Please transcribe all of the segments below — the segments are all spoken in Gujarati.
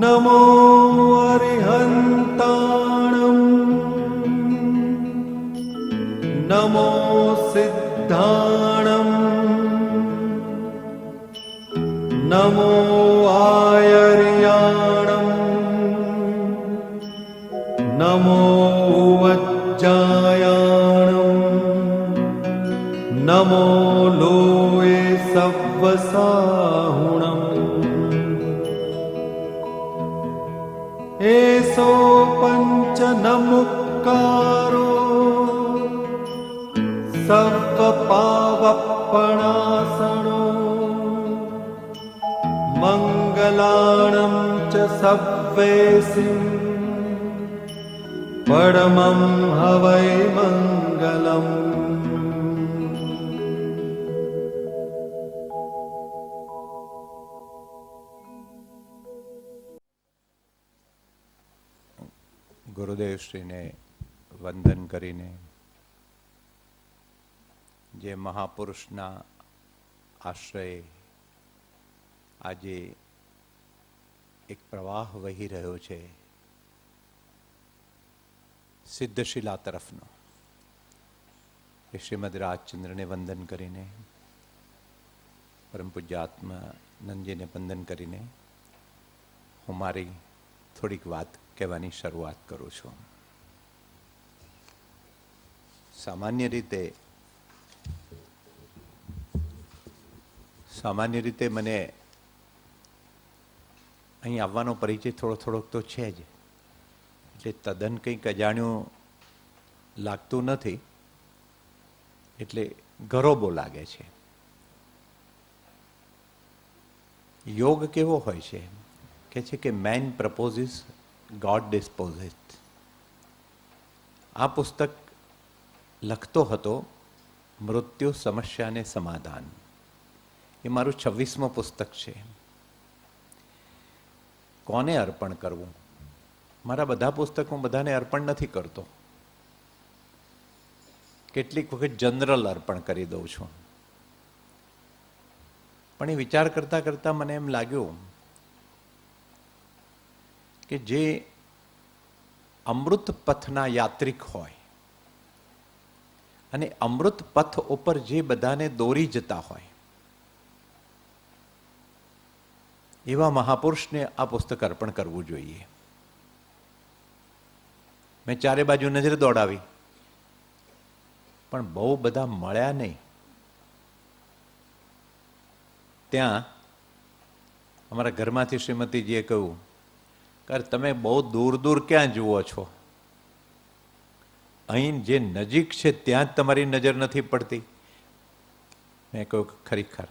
નમો અરિહંતાણમ નમો સિદ્ધાણમ નમો આયર્યાણમ નમો વજ્જાયાણમ નમો લોએ સવ્વસાહુણમ એસો પંચ નમુક્કારો સર્વ પાવપણાસણો મંગલાણં ચ સવ્વેસિં પરમં હવૈ મંગલમ. ગુરુદેવશ્રીને વંદન કરીને જે મહાપુરુષના આશ્રયે આજે એક પ્રવાહ વહી રહ્યો છે સિદ્ધશિલા તરફનો, એ શ્રીમદ રાજચંદ્રને વંદન કરીને, પરમ પૂજ્ય આત્માનંદજીને વંદન કરીને હું મારી થોડીક વાત કહેવાની શરૂઆત કરું છું. સામાન્ય રીતે મને અહીં આવવાનો પરિચય થોડોક તો છે જ, એટલે તદ્દન કંઈક અજાણ્યું લાગતું નથી, એટલે ગરોબો લાગે છે. યોગ કેવો હોય છે? કહે છે કે મેન પ્રપોઝિસ, ગોડ ડિસ્પોઝિસ. આ પુસ્તક લખતો હતો મૃત્યુ સમસ્યાને સમાધાન. એ મારું 26મું પુસ્તક છે. કોને અર્પણ કરવું? મારા બધા પુસ્તક હું બધાને અર્પણ નથી કરતો. કેટલીક વખત જનરલ અર્પણ કરી દઉં છું. પણ એ વિચાર કરતા કરતા મને એમ લાગ્યું કે જે અમૃત પથના યાત્રિક હોય અને અમૃત પથ ઉપર જે બધાને દોરી જતા હોય, એવા મહાપુરુષને આ પુસ્તક અર્પણ કરવું જોઈએ. મેં ચારે બાજુ નજર દોડાવી, પણ બહુ બધા મળ્યા નહીં. ત્યાં અમારા ઘરમાંથી શ્રીમતીજીએ કહ્યું કે તમે બહુ દૂર દૂર ક્યાં જુઓ છો? અહીં જે નજીક છે ત્યાં જ તમારી નજર નથી પડતી. મેં કહ્યું ખરેખર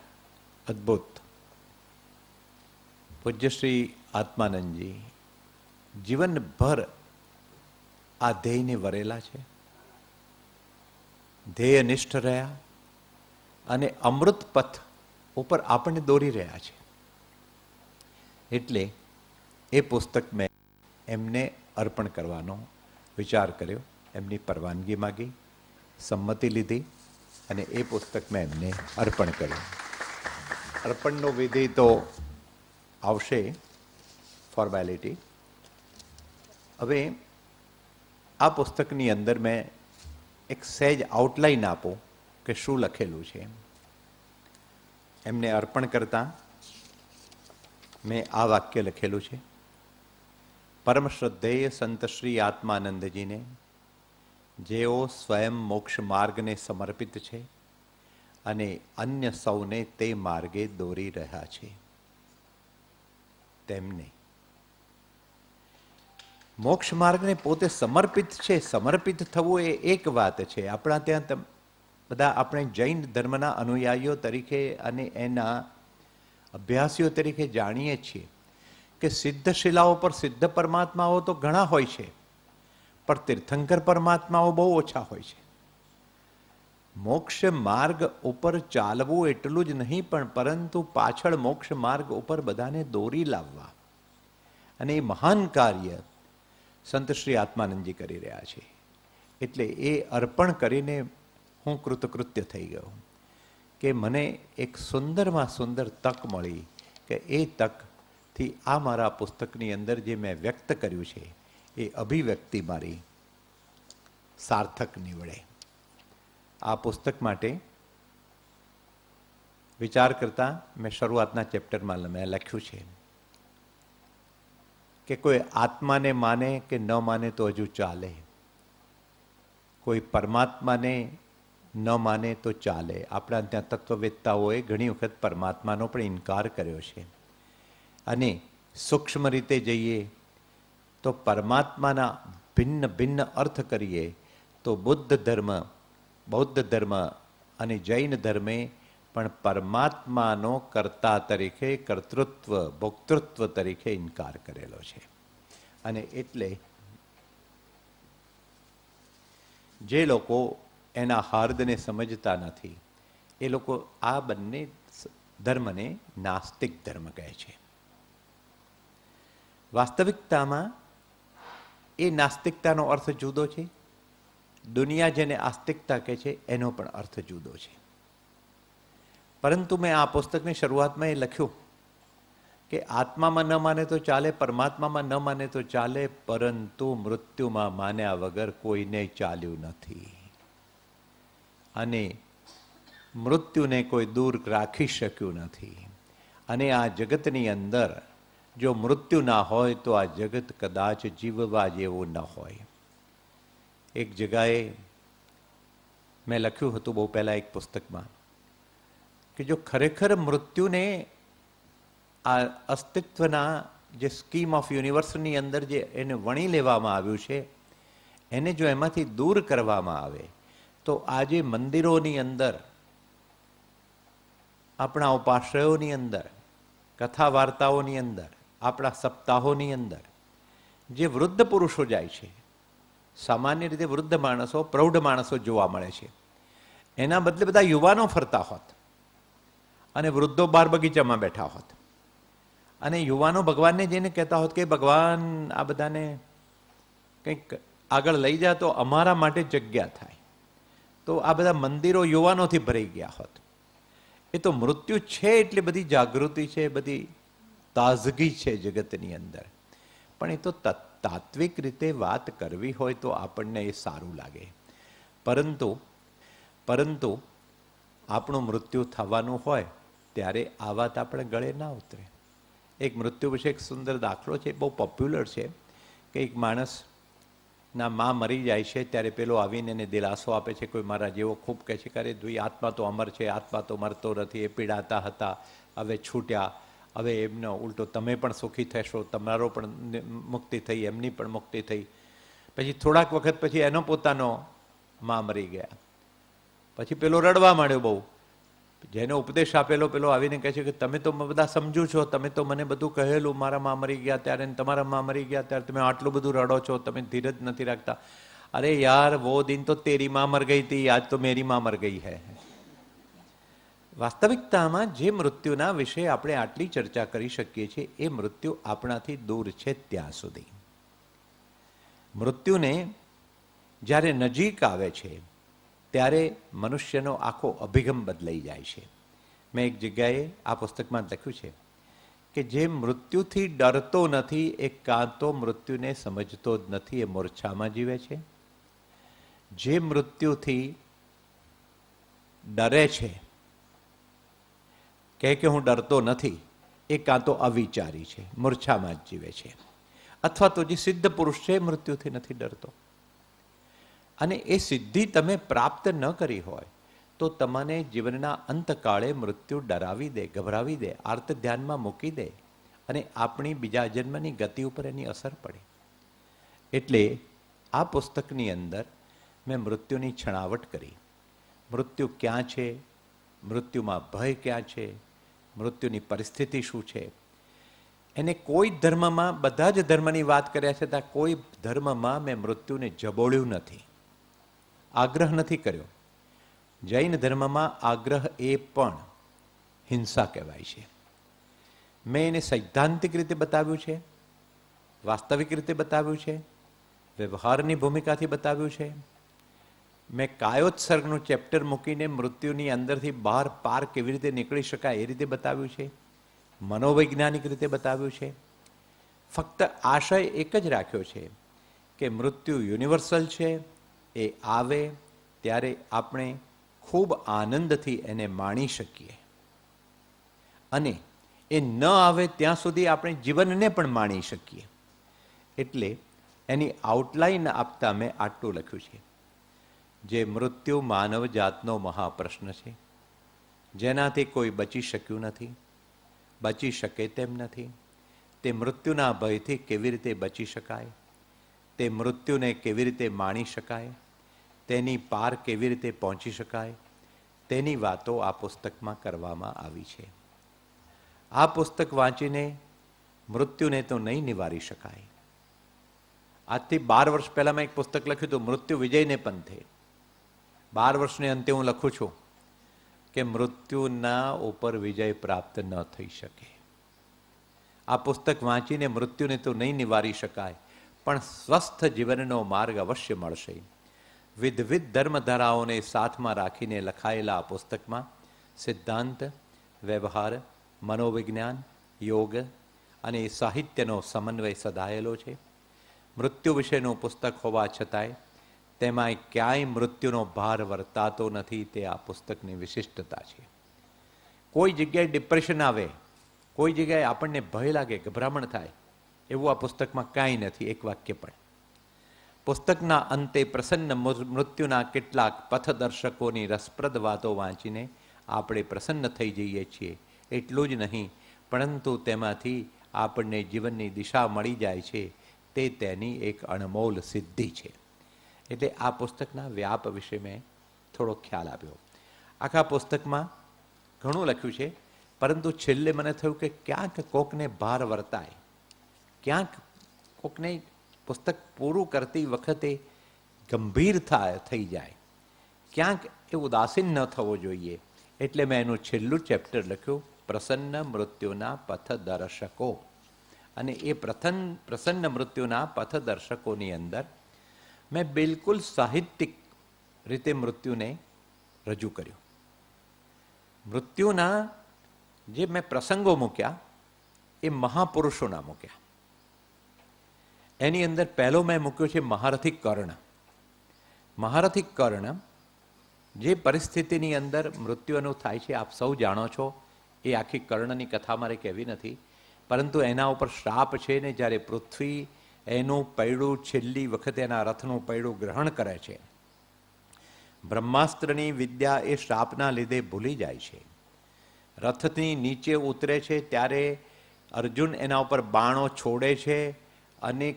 અદ્ભુત. પૂજ્ય શ્રી આત્માનંદજી જીવનભર આ ધ્યેયને વરેલા છે, ધ્યેયનિષ્ઠ રહ્યા અને અમૃત પથ ઉપર આપણને દોરી રહ્યા છે. એટલે એ પુસ્તક મેં એમને અર્પણ કરવાનો વિચાર કર્યો. એમની પરવાનગી માગી, સંમતિ લીધી અને એ પુસ્તક મેં એમને અર્પણ કર્યું. અર્પણનો વિધિ તો આવશે, ફોર્મેલિટી. હવે આ પુસ્તકની અંદર મેં એક સહેજ આઉટલાઈન આપું કે શું લખેલું છે. એમને અર્પણ કરતાં મેં આ વાક્ય લખેલું છે: પરમ શ્રદ્ધેય સંત શ્રી આત્માનંદજીને, જેઓ સ્વયં મોક્ષ માર્ગને સમર્પિત છે અને અન્ય સૌને તે માર્ગે દોરી રહ્યા છે, તેમને મોક્ષ માર્ગને પોતે સમર્પિત છે. સમર્પિત થવું એ એક વાત છે. આપણા ત્યાં બધા આપણે જૈન ધર્મના અનુયાયીઓ તરીકે અને એના અભ્યાસીઓ તરીકે જાણીએ છીએ કે સિદ્ધ શિલાઓ પર સિદ્ધ પરમાત્માઓ તો ઘણા હોય છે, પણ તીર્થંકર પરમાત્માઓ બહુ ઓછા હોય છે. મોક્ષ માર્ગ ઉપર ચાલવું એટલું જ નહીં, પણ પરંતુ પાછળ મોક્ષ માર્ગ ઉપર બધાને દોરી લાવવા, અને એ મહાન કાર્ય સંત શ્રી આત્માનંદજી કરી રહ્યા છે. એટલે એ અર્પણ કરીને હું કૃતકૃત્ય થઈ ગયો કે મને એક સુંદરમાં સુંદર તક મળી કે એ તક થી આ મારા પુસ્તકની અંદર જે મેં વ્યક્ત કર્યું છે એ અભિવ્યક્તિ મારી સાર્થક નીવડે. આ પુસ્તક માટે વિચાર કરતા મેં શરૂઆતના ચેપ્ટરમાં મેં લખ્યું છે કે કોઈ આત્માને માને કે ન માને તો હજુ ચાલે, કોઈ પરમાત્માને ન માને તો ચાલે. આપણા ત્યાં તત્વવેત્તાઓએ ઘણી વખત પરમાત્માનો પણ ઇનકાર કર્યો છે. અને સૂક્ષ્મ રીતે જઈએ તો પરમાત્માના ભિન્ન ભિન્ન અર્થ કરીએ તો બુદ્ધ ધર્મ, બૌદ્ધ ધર્મ અને જૈન ધર્મે પણ પરમાત્માનો કર્તા તરીકે, કર્તૃત્વ, ભોક્તૃત્વ તરીકે ઇનકાર કરેલો છે. અને એટલે જે લોકો એના હાર્દને સમજતા નથી એ લોકો આ બંને ધર્મને નાસ્તિક ધર્મ કહે છે. વાસ્તવિકતામાં એ નાસ્તિકતાનો અર્થ જુદો છે, દુનિયા જેને આસ્તિકતા કહે છે એનો પણ અર્થ જુદો છે. પરંતુ મેં આ પુસ્તકની શરૂઆતમાં એ લખ્યું કે આત્મામાં ન માને તો ચાલે, પરમાત્મામાં ન માને તો ચાલે, પરંતુ મૃત્યુમાં માન્યા વગર કોઈને ચાલ્યું નથી. અને મૃત્યુને કોઈ દૂર રાખી શક્યું નથી. અને આ જગતની અંદર જો મૃત્યુ ના હોય તો આ જગત કદાચ જીવવા જેવું ન હોય. એક જગાએ મેં લખ્યું હતું બહુ પહેલાં એક પુસ્તકમાં કે જો ખરેખર મૃત્યુને આ અસ્તિત્વના જે સ્કીમ ઓફ યુનિવર્સની અંદર જે એને વણી લેવામાં આવ્યું છે એને જો એમાંથી દૂર કરવામાં આવે તો આજે મંદિરોની અંદર, આપણા ઉપાશ્રયોની અંદર, કથા વાર્તાઓની અંદર, આપણા સપ્તાહોની અંદર જે વૃદ્ધ પુરુષો જાય છે, સામાન્ય રીતે વૃદ્ધ માણસો, પ્રૌઢ માણસો જોવા મળે છે, એના બદલે બધા યુવાનો ફરતા હોત અને વૃદ્ધો બાર બગીચામાં બેઠા હોત અને યુવાનો ભગવાનને જઈને કહેતા હોત કે ભગવાન આ બધાને કંઈક આગળ લઈ જા તો અમારા માટે જગ્યા થાય, તો આ બધા મંદિરો યુવાનોથી ભરાઈ ગયા હોત. એ તો મૃત્યુ છે એટલે બધી જાગૃતિ છે, બધી તાજગી છે જગતની અંદર. પણ એ તો તાત્વિક રીતે વાત કરવી હોય તો આપણને એ સારું લાગે. પરંતુ આપણું મૃત્યુ થવાનું હોય ત્યારે આ વાત આપણે ગળે ના ઉતરે. એક મૃત્યુ વિશે એક સુંદર દાખલો છે, બહુ પોપ્યુલર છે, કે એક માણસના માં મરી જાય છે ત્યારે પેલો આવીને એને દિલાસો આપે છે, કોઈ મારા જેવો ખૂબ કહે છે કે અરે ભાઈ આત્મા તો અમર છે, આત્મા તો મરતો નથી, એ પીડાતા હતા, હવે છૂટ્યા, હવે એમનો ઉલટો તમે પણ સુખી થશો, તમારો પણ મુક્તિ થઈ, એમની પણ મુક્તિ થઈ. પછી થોડાક વખત પછી એનો પોતાનો માં મરી ગયા. પછી પેલો રડવા માંડ્યો બહુ. જેનો ઉપદેશ આપેલો પેલો આવીને કહે છે કે તમે તો બધા સમજુ છો, તમે તો મને બધું કહેલું મારા માં મરી ગયા ત્યારે, તમારા માં મરી ગયા ત્યારે તમે આટલું બધું રડો છો, તમે ધીરજ નથી રાખતા. અરે યાર વો દિન તો તેરી માં મર ગઈ હતી, આજ તો મેરી માં મર ગઈ હૈ. વાસ્તવિકતામાં જે મૃત્યુના વિશે આપણે આટલી ચર્ચા કરી શકીએ છીએ એ મૃત્યુ આપણાથી દૂર છે ત્યાં સુધી. મૃત્યુને જ્યારે નજીક આવે છે ત્યારે મનુષ્યનો આખો અભિગમ બદલાઈ જાય છે. મેં એક જગ્યાએ આ પુસ્તકમાં લખ્યું છે કે જે મૃત્યુથી ડરતો નથી એ કાં તો મૃત્યુને સમજતો જ નથી, એ મૂર્છામાં જીવે છે. જે મૃત્યુથી ડરે છે, કે હું ડરતો નથી, એ કાં તો અવિચારી છે, મૂર્છામાં જ જીવે છે. અથવા તો જે સિદ્ધ પુરુષ છે મૃત્યુથી નથી ડરતો. અને એ સિદ્ધિ તમે પ્રાપ્ત ન કરી હોય તો તમને જીવનના અંતકાળે મૃત્યુ ડરાવી દે, ગભરાવી દે, આર્ત ધ્યાનમાં મૂકી દે અને આપણી બીજા જન્મની ગતિ ઉપર એની અસર પડે. એટલે આ પુસ્તકની અંદર મેં મૃત્યુની છણાવટ કરી. મૃત્યુ ક્યાં છે, મૃત્યુમાં ભય ક્યાં છે, મૃત્યુની પરિસ્થિતિ શું છે. એને કોઈ ધર્મમાં, બધા જ ધર્મની વાત કર્યા છતાં કોઈ ધર્મમાં મેં મૃત્યુને જબોળ્યું નથી, આગ્રહ નથી કર્યો. જૈન ધર્મમાં આગ્રહ એ પણ હિંસા કહેવાય છે. મેં એને સૈદ્ધાંતિક રીતે બતાવ્યું છે, વાસ્તવિક રીતે બતાવ્યું છે, વ્યવહારની ભૂમિકાથી બતાવ્યું છે. મેં કાયોત્સર્ગનું ચેપ્ટર મૂકીને મૃત્યુની અંદરથી બહાર પાર કેવી રીતે નીકળી શકાય એ રીતે બતાવ્યું છે. મનોવૈજ્ઞાનિક રીતે બતાવ્યું છે. ફક્ત આશય એક જ રાખ્યો છે કે મૃત્યુ યુનિવર્સલ છે, એ આવે ત્યારે આપણે ખૂબ આનંદથી એને માણી શકીએ, અને એ ન આવે ત્યાં સુધી આપણે જીવનને પણ માણી શકીએ. એટલે એની આઉટલાઈન આપતા મેં આટલું લખ્યું છે: જે મૃત્યુ માનવ જાતનો મહાપ્રશ્ન છે, જેનાથી કોઈ બચી શક્યું નથી, બચી શકે તેમ નથી. તે મૃત્યુના ભયથી કેવી રીતે બચી શકાય, તે મૃત્યુને કેવી રીતે માણી શકાય, તેની પાર કેવી રીતે પહોંચી શકાય, તેની વાતો આ પુસ્તકમાં કરવામાં આવી છે. આ પુસ્તક વાંચીને મૃત્યુને તો નહીં નિવારી શકાય. આજથી 12 વર્ષ પહેલાં મેં એક પુસ્તક લખ્યું હતું, મૃત્યુ વિજયને પંથે. 12 વર્ષને અંતે હું લખું છું કે મૃત્યુના ઉપર વિજય પ્રાપ્ત ન થઈ શકે. આ પુસ્તક વાંચીને મૃત્યુને તો નહીં નિવારી શકાય, પણ સ્વસ્થ જીવનનો માર્ગ અવશ્ય મળશે. વિવિધ ધર્મધારાઓને સાથમાં રાખીને લખાયેલા આ પુસ્તકમાં સિદ્ધાંત, વ્યવહાર, મનોવિજ્ઞાન, યોગ અને સાહિત્યનો સમન્વય સધાયેલો છે. મૃત્યુ વિશેનું પુસ્તક હોવા છતાંય તેમાં ક્યાંય મૃત્યુનો ભાર વર્તાતો નથી. તે આ પુસ્તકની વિશિષ્ટતા છે. કોઈ જગ્યાએ ડિપ્રેશન આવે, કોઈ જગ્યાએ આપણને ભય લાગે, ગભરામણ થાય, એવું આ પુસ્તકમાં કાંઈ નથી, એક વાક્ય પણ. પુસ્તકના અંતે પ્રસન્ન મૃત્યુના કેટલાક પથદર્શકોની રસપ્રદ વાતો વાંચીને આપણે પ્રસન્ન થઈ જઈએ છીએ. એટલું જ નહીં, પરંતુ તેમાંથી આપણને જીવનની દિશા મળી જાય છે. તે તેની એક અણમોલ સિદ્ધિ છે. એટલે આ પુસ્તકના વ્યાપ વિશે મેં થોડો ખ્યાલ આપ્યો. આખા પુસ્તકમાં ઘણું લખ્યું છે, પરંતુ છેલ્લે મને થયું કે ક્યાંક કોકને ભાર વર્તાય, ક્યાંક કોકને પુસ્તક પૂરું કરતી વખતે ગંભીરતા થઈ જાય, ક્યાંક એ ઉદાસીન ન થવો જોઈએ. એટલે મેં એનું છેલ્લું ચેપ્ટર લખ્યું, પ્રસન્ન મૃત્યુના પથદર્શકો. અને એ પ્રસન્ન મૃત્યુના પથદર્શકોની અંદર મેં બિલકુલ સાહિત્યિક રીતે મૃત્યુને રજૂ કર્યું. મૃત્યુના જે મેં પ્રસંગો મૂક્યા એ મહાપુરુષોના મૂક્યા. એની અંદર પહેલો મેં મૂક્યો છે મહારથી કર્ણ. મહારથી કર્ણ જે પરિસ્થિતિની અંદર મૃત્યુનું થાય છે, આપ સૌ જાણો છો. એ આખી કર્ણની કથા મારે કહેવી નથી, પરંતુ એના ઉપર શ્રાપ છે ને, જ્યારે પૃથ્વી એનું પૈડું છેલ્લી વખતે એના રથનું પૈડું ગ્રહણ કરે છે, બ્રહ્માસ્ત્રની વિદ્યા એ શ્રાપના લીધે ભૂલી જાય છે. રથની નીચે ઉતરે છે ત્યારે અર્જુન એના ઉપર બાણો છોડે છે, અને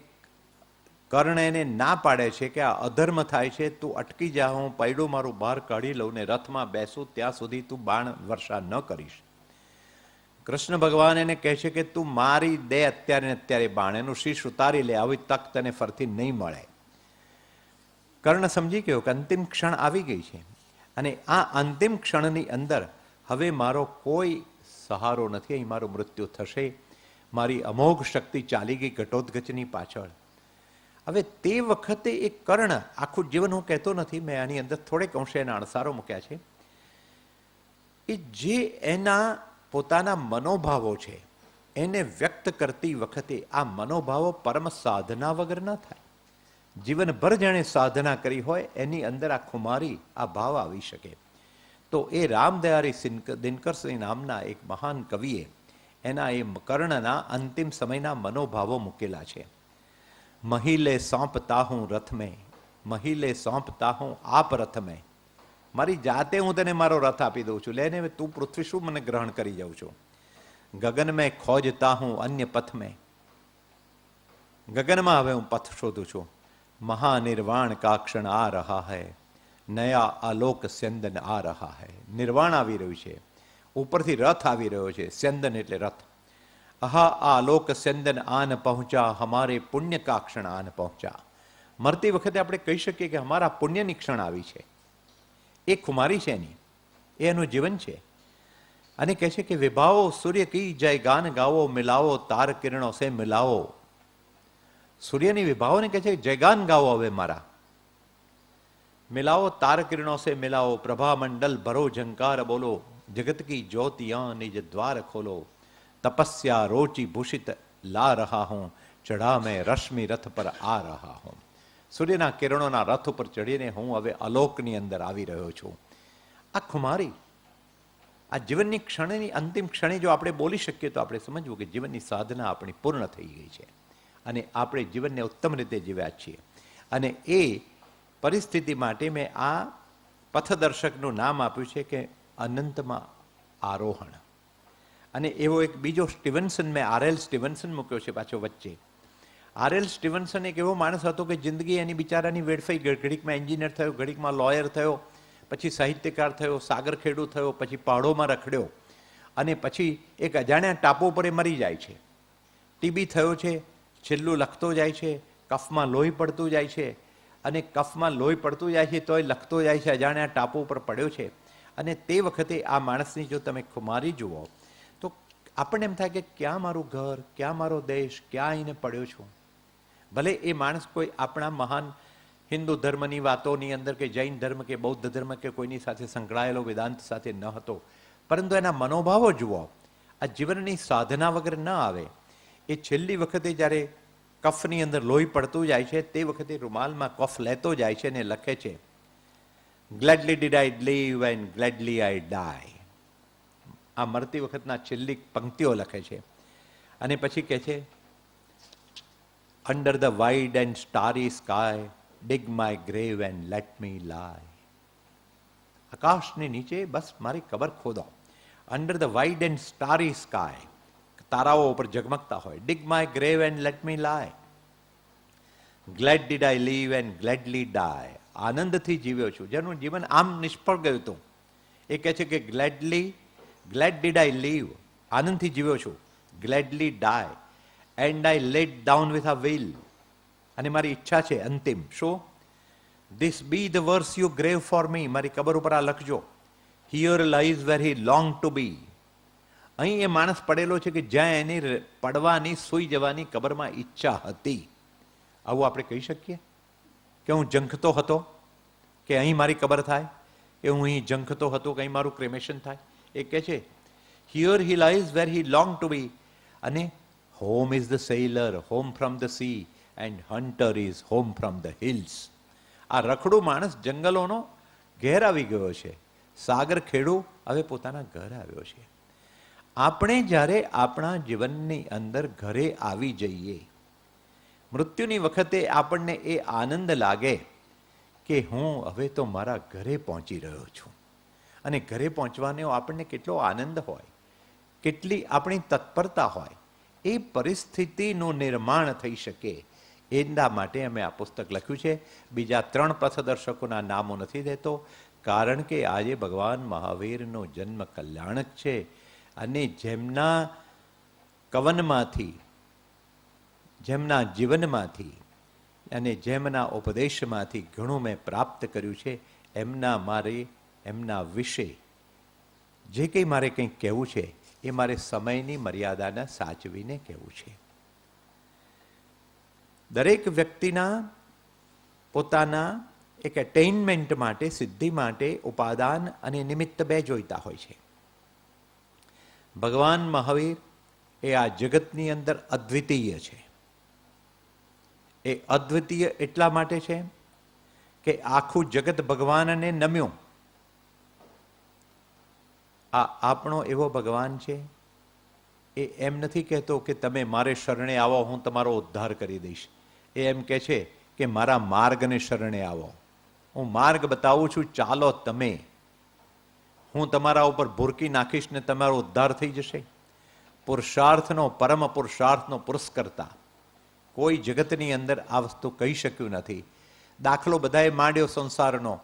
કર્ણ એને ના પાડે છે કે આ અધર્મ થાય છે, તું અટકી જા, હું પૈડું મારું બહાર કાઢી લઉં ને રથમાં બેસું ત્યાં સુધી તું બાણ વર્ષા ન કરીશ. કૃષ્ણ ભગવાન એને કહે છે કે તું મારી દે અત્યારે ને અત્યારે બાણ, એનું શીશ ઉતારી લે, આવી તક તને ફરતી નહીં મળે. કર્ણ સમજી ગયો કે અંતિમ ક્ષણ આવી ગઈ છે, અને આ અંતિમ ક્ષણની અંદર હવે મારો કોઈ સહારો નથી, અહીં મારું મૃત્યુ થશે. મારી અમોઘ શક્તિ ચાલી ગઈ ઘટોત્કચની પાછળ. હવે તે વખતે એ કર્ણ, આખું જીવન હું કહેતો નથી, મેં આની અંદર થોડેક અંશે એના અણસારો મૂક્યા છે, એ જે એના પોતાના મનોભાવો છે એને વ્યક્ત કરતી વખતે આ મનોભાવો પરમ સાધના વગર ન થાય. જીવનભર જેણે સાધના કરી હોય એની અંદર આ ખુમારી, આ ભાવ આવી શકે. તો એ રામદયારી દિનકરસિંહ નામના એક મહાન કવિએ એના એ કર્ણના અંતિમ સમયના મનોભાવો મૂકેલા છે. મहिले સોંપતા હું રથ મેં, મहिले સોંપતા હું આપ રથ મેં. મારી જાતે હું તને મારો રથ આપી દઉં છું, લેને તું પૃથ્વી શું મને ગ્રહણ કરી જાઉં છું. ગગન મેં ખોજતા હું અન્ય પથ મેં, ગગનમાં હવે હું પથ શોધું છું. મહાનિર્વાણ કા ક્ષણ આ રહા હૈ, નયા આલોક સ્યંદન આ રહા હૈ. નિર્વાણ આવી રહ્યું છે, ઉપરથી રથ આવી રહ્યો છે, સ્યંદન એટલે રથ. અહા આલોક સ્યંદન આન પહોંચા, હમારે પુણ્ય કા ક્ષણ આન પહોંચા. મરતી વખતે આપણે કહી શકીએ કે અમારા પુણ્યની ક્ષણ આવી છે. એ ખુમારી છે એની, એ એનું જીવન છે. અને કહે છે કે વિભાવો સૂર્ય કી જય ગાન ગાવો, મિલાવો તાર કિરણો સે મિલાવો. સૂર્યની વિભાવોને કહે છે જયગાન ગાવો હવે મારા, મિલાવો તાર કિરણો સે મિલાવો, પ્રભા મંડલ ભરો ઝંકાર બોલો, જગત કી જ્યોતિયાં નિજ દ્વાર ખોલો. तपस्या रोचि भूषित ला रहा हूं, चढ़ा मैं रश्मि रथ पर आ रहा हूं. સૂર્યના કિરણોના રથ ઉપર ચડીને હું હવે અલોકની અંદર આવી રહ્યો છું. આ ખુમારી, આ જીવનની ક્ષણની અંતિમ ક્ષણે જો આપણે બોલી શકીએ તો આપણે સમજવું કે જીવનની સાધના આપણી પૂર્ણ થઈ ગઈ છે અને આપણે જીવનને ઉત્તમ રીતે જીવ્યા છીએ. અને એ પરિસ્થિતિ માટે મેં આ પથદર્શકનું નામ આપ્યું છે કે અનંતમાં આરોહણ. અને એવો એક બીજો સ્ટીવન્સન, મેં આર.એલ. સ્ટીવન્સન મૂક્યો છે પાછો વચ્ચે. આર.એલ. સ્ટીવન્સન એક એવો માણસ હતો કે જિંદગી એની બિચારાની વેડફાઈ ગઈ. ઘડીકમાં એન્જિનિયર થયો, ઘડીકમાં લોયર થયો, પછી સાહિત્યકાર થયો, સાગર ખેડૂ થયો, પછી પહાડોમાં રખડ્યો અને પછી એક અજાણ્યા ટાપુ પર એ મરી જાય છે. ટીબી થયો છે, છેલ્લું લખતો જાય છે, કફમાં લોહી પડતું જાય છે અને કફમાં લોહી પડતું જાય છે તોય લખતો જાય છે, અજાણ્યા ટાપુ ઉપર પડ્યો છે. અને તે વખતે આ માણસની જો તમે ખુમારી જુઓ તો આપણને એમ થાય કે ક્યાં મારું ઘર, ક્યાં મારો દેશ, ક્યાં આવીને પડ્યો છું. ભલે એ માણસ કોઈ આપણા મહાન હિન્દુ ધર્મની વાતોની અંદર કે જૈન ધર્મ કે બૌદ્ધ ધર્મ કે કોઈની સાથે સંકળાયેલો વેદાંત સાથે ન હતો, પરંતુ એના મનોભાવો જુઓ. આ જીવનની સાધના વગર ન આવે. એ છેલ્લી વખતે જ્યારે કફની અંદર લોહી પડતું જાય છે તે વખતે રૂમાલમાં કફ લેતો જાય છે અને લખે છે, ગ્લેડલી ડીડ આઈ લીવ એન્ડ ગ્લેડલી આઈ ડાય. આ મરતી વખતના છેલ્લી પંક્તિઓ લખે છે અને પછી કહે છે, under the wide and starry sky dig my grave and let me lie. આકાશની નીચે બસ મારી કબર ખોદો. Under the wide and starry sky, તારાઓ ઉપર ઝગમગતા હોય. Dig my grave and let me lie. Glad did I live and gladly die. આનંદથી જીવ્યો છું. જેનું જીવન આમ નિષ્ફળ ગયું હતું એ કહે છે કે ગ્લેડ ડીડ આઈ લીવ, આનંદથી જીવ્યો છું. Gladly die and I lay down with a will. અને મારી ઈચ્છા છે અંતિમ શું? This be the verse you grave for me. મારી કબર ઉપર આ લખજો. Here lies where he long to be. અહીં એ માણસ પડેલો છે કે જ્યાં એની પડવાની, સૂઈ જવાની કબરમાં ઈચ્છા હતી. આવું આપણે કહી શકીએ કે હું ઝંખતો હતો કે અહીં મારી કબર થાય, કે હું અહીં ઝંખતો હતો કે અહીં મારું ક્રેમેશન થાય? એ કહે છે here he lies where he long to be. અને home is the sailor home from the sea and hunter is home from the hills. આ રખડું માણસ જંગલોનો ઘેર આવી ગયો છે. સાગર ખેડૂ હવે પોતાના ઘર આવ્યો છે. આપણે જ્યારે આપણા જીવનની અંદર ઘરે આવી જઈએ, મૃત્યુની વખતે આપણને એ આનંદ લાગે કે હું હવે તો મારા ઘરે પહોંચી રહ્યો છું. અને ઘરે પહોંચવાનો આપણને કેટલો આનંદ હોય, કેટલી આપણી તત્પરતા હોય. એ પરિસ્થિતિનું નિર્માણ થઈ શકે એના માટે અમે આ પુસ્તક લખ્યું છે. બીજા 3 પથદર્શકોના નામો નથી દેતો, કારણ કે આજે ભગવાન મહાવીરનો જન્મ કલ્યાણક છે અને જેમના કવનમાંથી, જેમના જીવનમાંથી અને જેમના ઉપદેશમાંથી ઘણું મેં પ્રાપ્ત કર્યું છે. એમના વિશે જે કંઈ મારે કંઈક કહેવું છે એ મારે સમયની મર્યાદાને સાચવીને કહેવું છે. દરેક વ્યક્તિના પોતાના એક એટેઇનમેન્ટ માટે, સિદ્ધિ માટે ઉપાદાન અને નિમિત્ત 2 જોઈતા હોય છે. ભગવાન મહાવીર એ આ જગતની અંદર અદ્વિતીય છે. એ અદ્વિતીય એટલા માટે છે કે આખું જગત ભગવાનને નમ્યું. આ આપણો એવો ભગવાન છે એ એમ નથી કહેતો કે તમે મારે શરણે આવો, હું તમારો ઉદ્ધાર કરી દઈશ. એ એમ કહે છે કે મારા માર્ગને શરણે આવો, હું માર્ગ બતાવું છું, ચાલો તમે, હું તમારા ઉપર ભૂરકી નાખીશ ને તમારો ઉદ્ધાર થઈ જશે. પુરુષાર્થનો, પરમ પુરુષાર્થનો પુરસ્કર્તા કોઈ જગતની અંદર આ વસ્તુ કહી શક્યું નથી. દાખલો બધાએ માંડ્યો સંસારનો,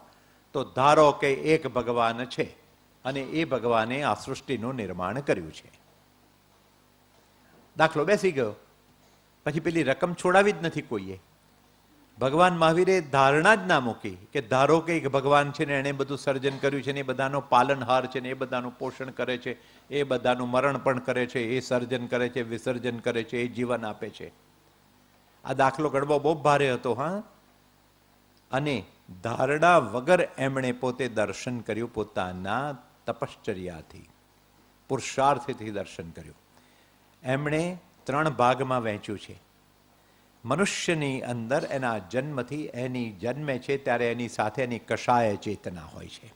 તો ધારો કે એક ભગવાન છે અને એ ભગવાને આ સૃષ્ટિનું નિર્માણ કર્યું છે. દાખલો બેસી ગયો, પછી પેલી રકમ છોડાવી જ નથી કોઈએ. ભગવાન મહાવીરે ધારણા જ ના મૂકી કે ધારો કે એક ભગવાન છે ને એણે બધું સર્જન કર્યું છે ને એ બધાનો પાલનહાર છે ને એ બધાનું પોષણ કરે છે, એ બધાનું મરણ પણ કરે છે, એ સર્જન કરે છે, વિસર્જન કરે છે, એ જીવન આપે છે. આ દાખલો ગણવો બહુ ભારે હતો. હા, અને ધારણા વગર એમણે પોતે દર્શન કર્યું, પોતાના તપશ્ચર્યાથી, પુરુષાર્થથી દર્શન કર્યું. એમણે 3 ભાગમાં વહેંચ્યું છે. મનુષ્યની અંદર એના જન્મથી એની જન્મે છે ત્યારે એની સાથે એની કષાય ચેતના હોય છે.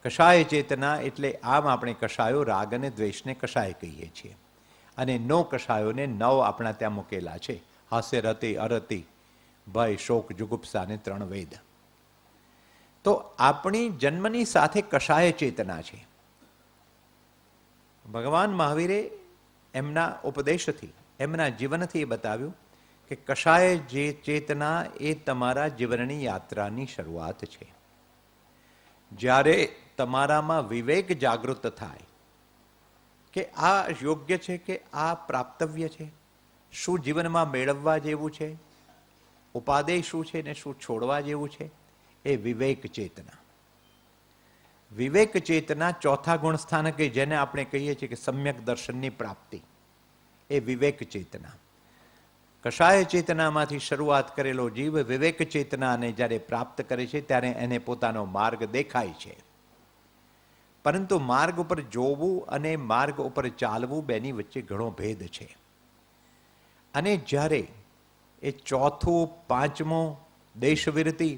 કષાય ચેતના એટલે આમ આપણે કષાયો રાગ અને દ્વેષને કષાય કહીએ છીએ, અને 9 કષાયોને 9 આપણા ત્યાં મૂકેલા છે. હાસ્ય, રતિ, અરતિ, ભય, શોક, જુગુપ્સા અને 3 વેદ. તો આપણી જન્મની સાથે કષાય ચેતના છે. ભગવાન મહાવીરે એમના ઉપદેશથી, એમના જીવનથી એ બતાવ્યું કે કષાય જે ચેતના એ તમારા જીવનની યાત્રાની શરૂઆત છે. જ્યારે તમારામાં વિવેક જાગૃત થાય કે આ યોગ્ય છે કે આ પ્રાપ્તવ્ય છે, શું જીવનમાં મેળવવા જેવું છે, ઉપાદેય શું છે ને શું છોડવા જેવું છે, એ વિવેક ચેતના. વિવેક ચેતના ચોથા ગુણસ્થાન કે જેને આપણે કહીએ છીએ કે સમ્યક દર્શનની પ્રાપ્તિ, એ વિવેક ચેતના. કષાય ચેતનામાંથી શરૂઆત કરેલો જીવ વિવેક ચેતનાને જ્યારે પ્રાપ્ત કરે છે ત્યારે એને પોતાનો માર્ગ દેખાય છે. પરંતુ માર્ગ ઉપર જોવું અને માર્ગ ઉપર ચાલવું બેની વચ્ચે ઘણો ભેદ છે. અને જ્યારે એ ચોથું, 5મું દેશવિરતિ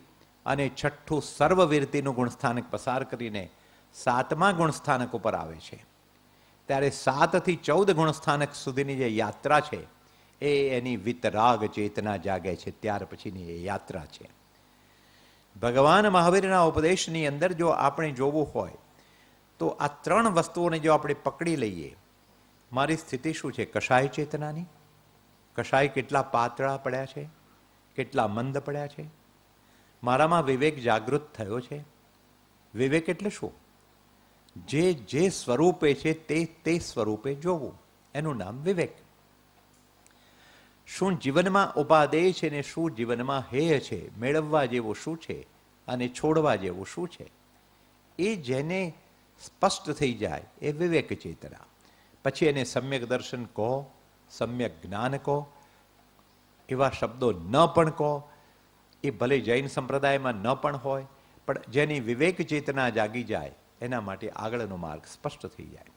અને 6ઠું સર્વવિરતિનું ગુણસ્થાનક પસાર કરીને 7મા ગુણસ્થાનક ઉપર આવે છે, ત્યારે 7 થી 14 ગુણસ્થાનક સુધીની જે યાત્રા છે એ એની વિતરાગ ચેતના જાગે છે. ત્યાર પછીની એ યાત્રા છે. ભગવાન મહાવીરના ઉપદેશની અંદર જો આપણે જોવું હોય તો આ 3 વસ્તુઓને જો આપણે પકડી લઈએ, મારી સ્થિતિ શું છે કષાય ચેતનાની, કષાય કેટલા પાતળા પડ્યા છે, કેટલા મંદ પડ્યા છે, મારામાં વિવેક જાગૃત થયો છે. વિવેક એટલે શું? જે જે સ્વરૂપે છે તે સ્વરૂપે જોવું, એનું નામ વિવેક. શું જીવનમાં ઉપાદેય છે ને શું જીવનમાં હેય છે, મેળવવા જેવું શું છે અને છોડવા જેવું શું છે, એ જેને સ્પષ્ટ થઈ જાય એ વિવેક ચેતના. પછી એને સમ્યક દર્શન કહો, સમ્યક જ્ઞાન કહો, એવા શબ્દો ન પણ કહો, એ ભલે જૈન સંપ્રદાયમાં ન પણ હોય, પણ જેની વિવેક ચેતના જાગી જાય એના માટે આગળનો માર્ગ સ્પષ્ટ થઈ જાય.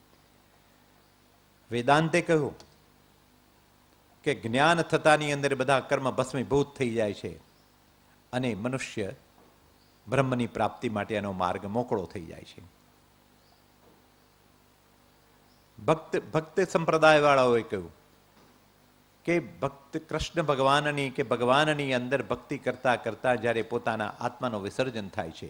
વેદાંતે કહ્યું કે જ્ઞાન થતાની અંદર બધા કર્મ ભસ્મીભૂત થઈ જાય છે અને મનુષ્ય બ્રહ્મની પ્રાપ્તિ માટે એનો માર્ગ મોકળો થઈ જાય છે. ભક્ત સંપ્રદાયવાળાઓએ કહ્યું કે ભક્ત કૃષ્ણ ભગવાનની કે ભગવાનની અંદર ભક્તિ કરતા કરતા જ્યારે પોતાના આત્માનો વિસર્જન થાય છે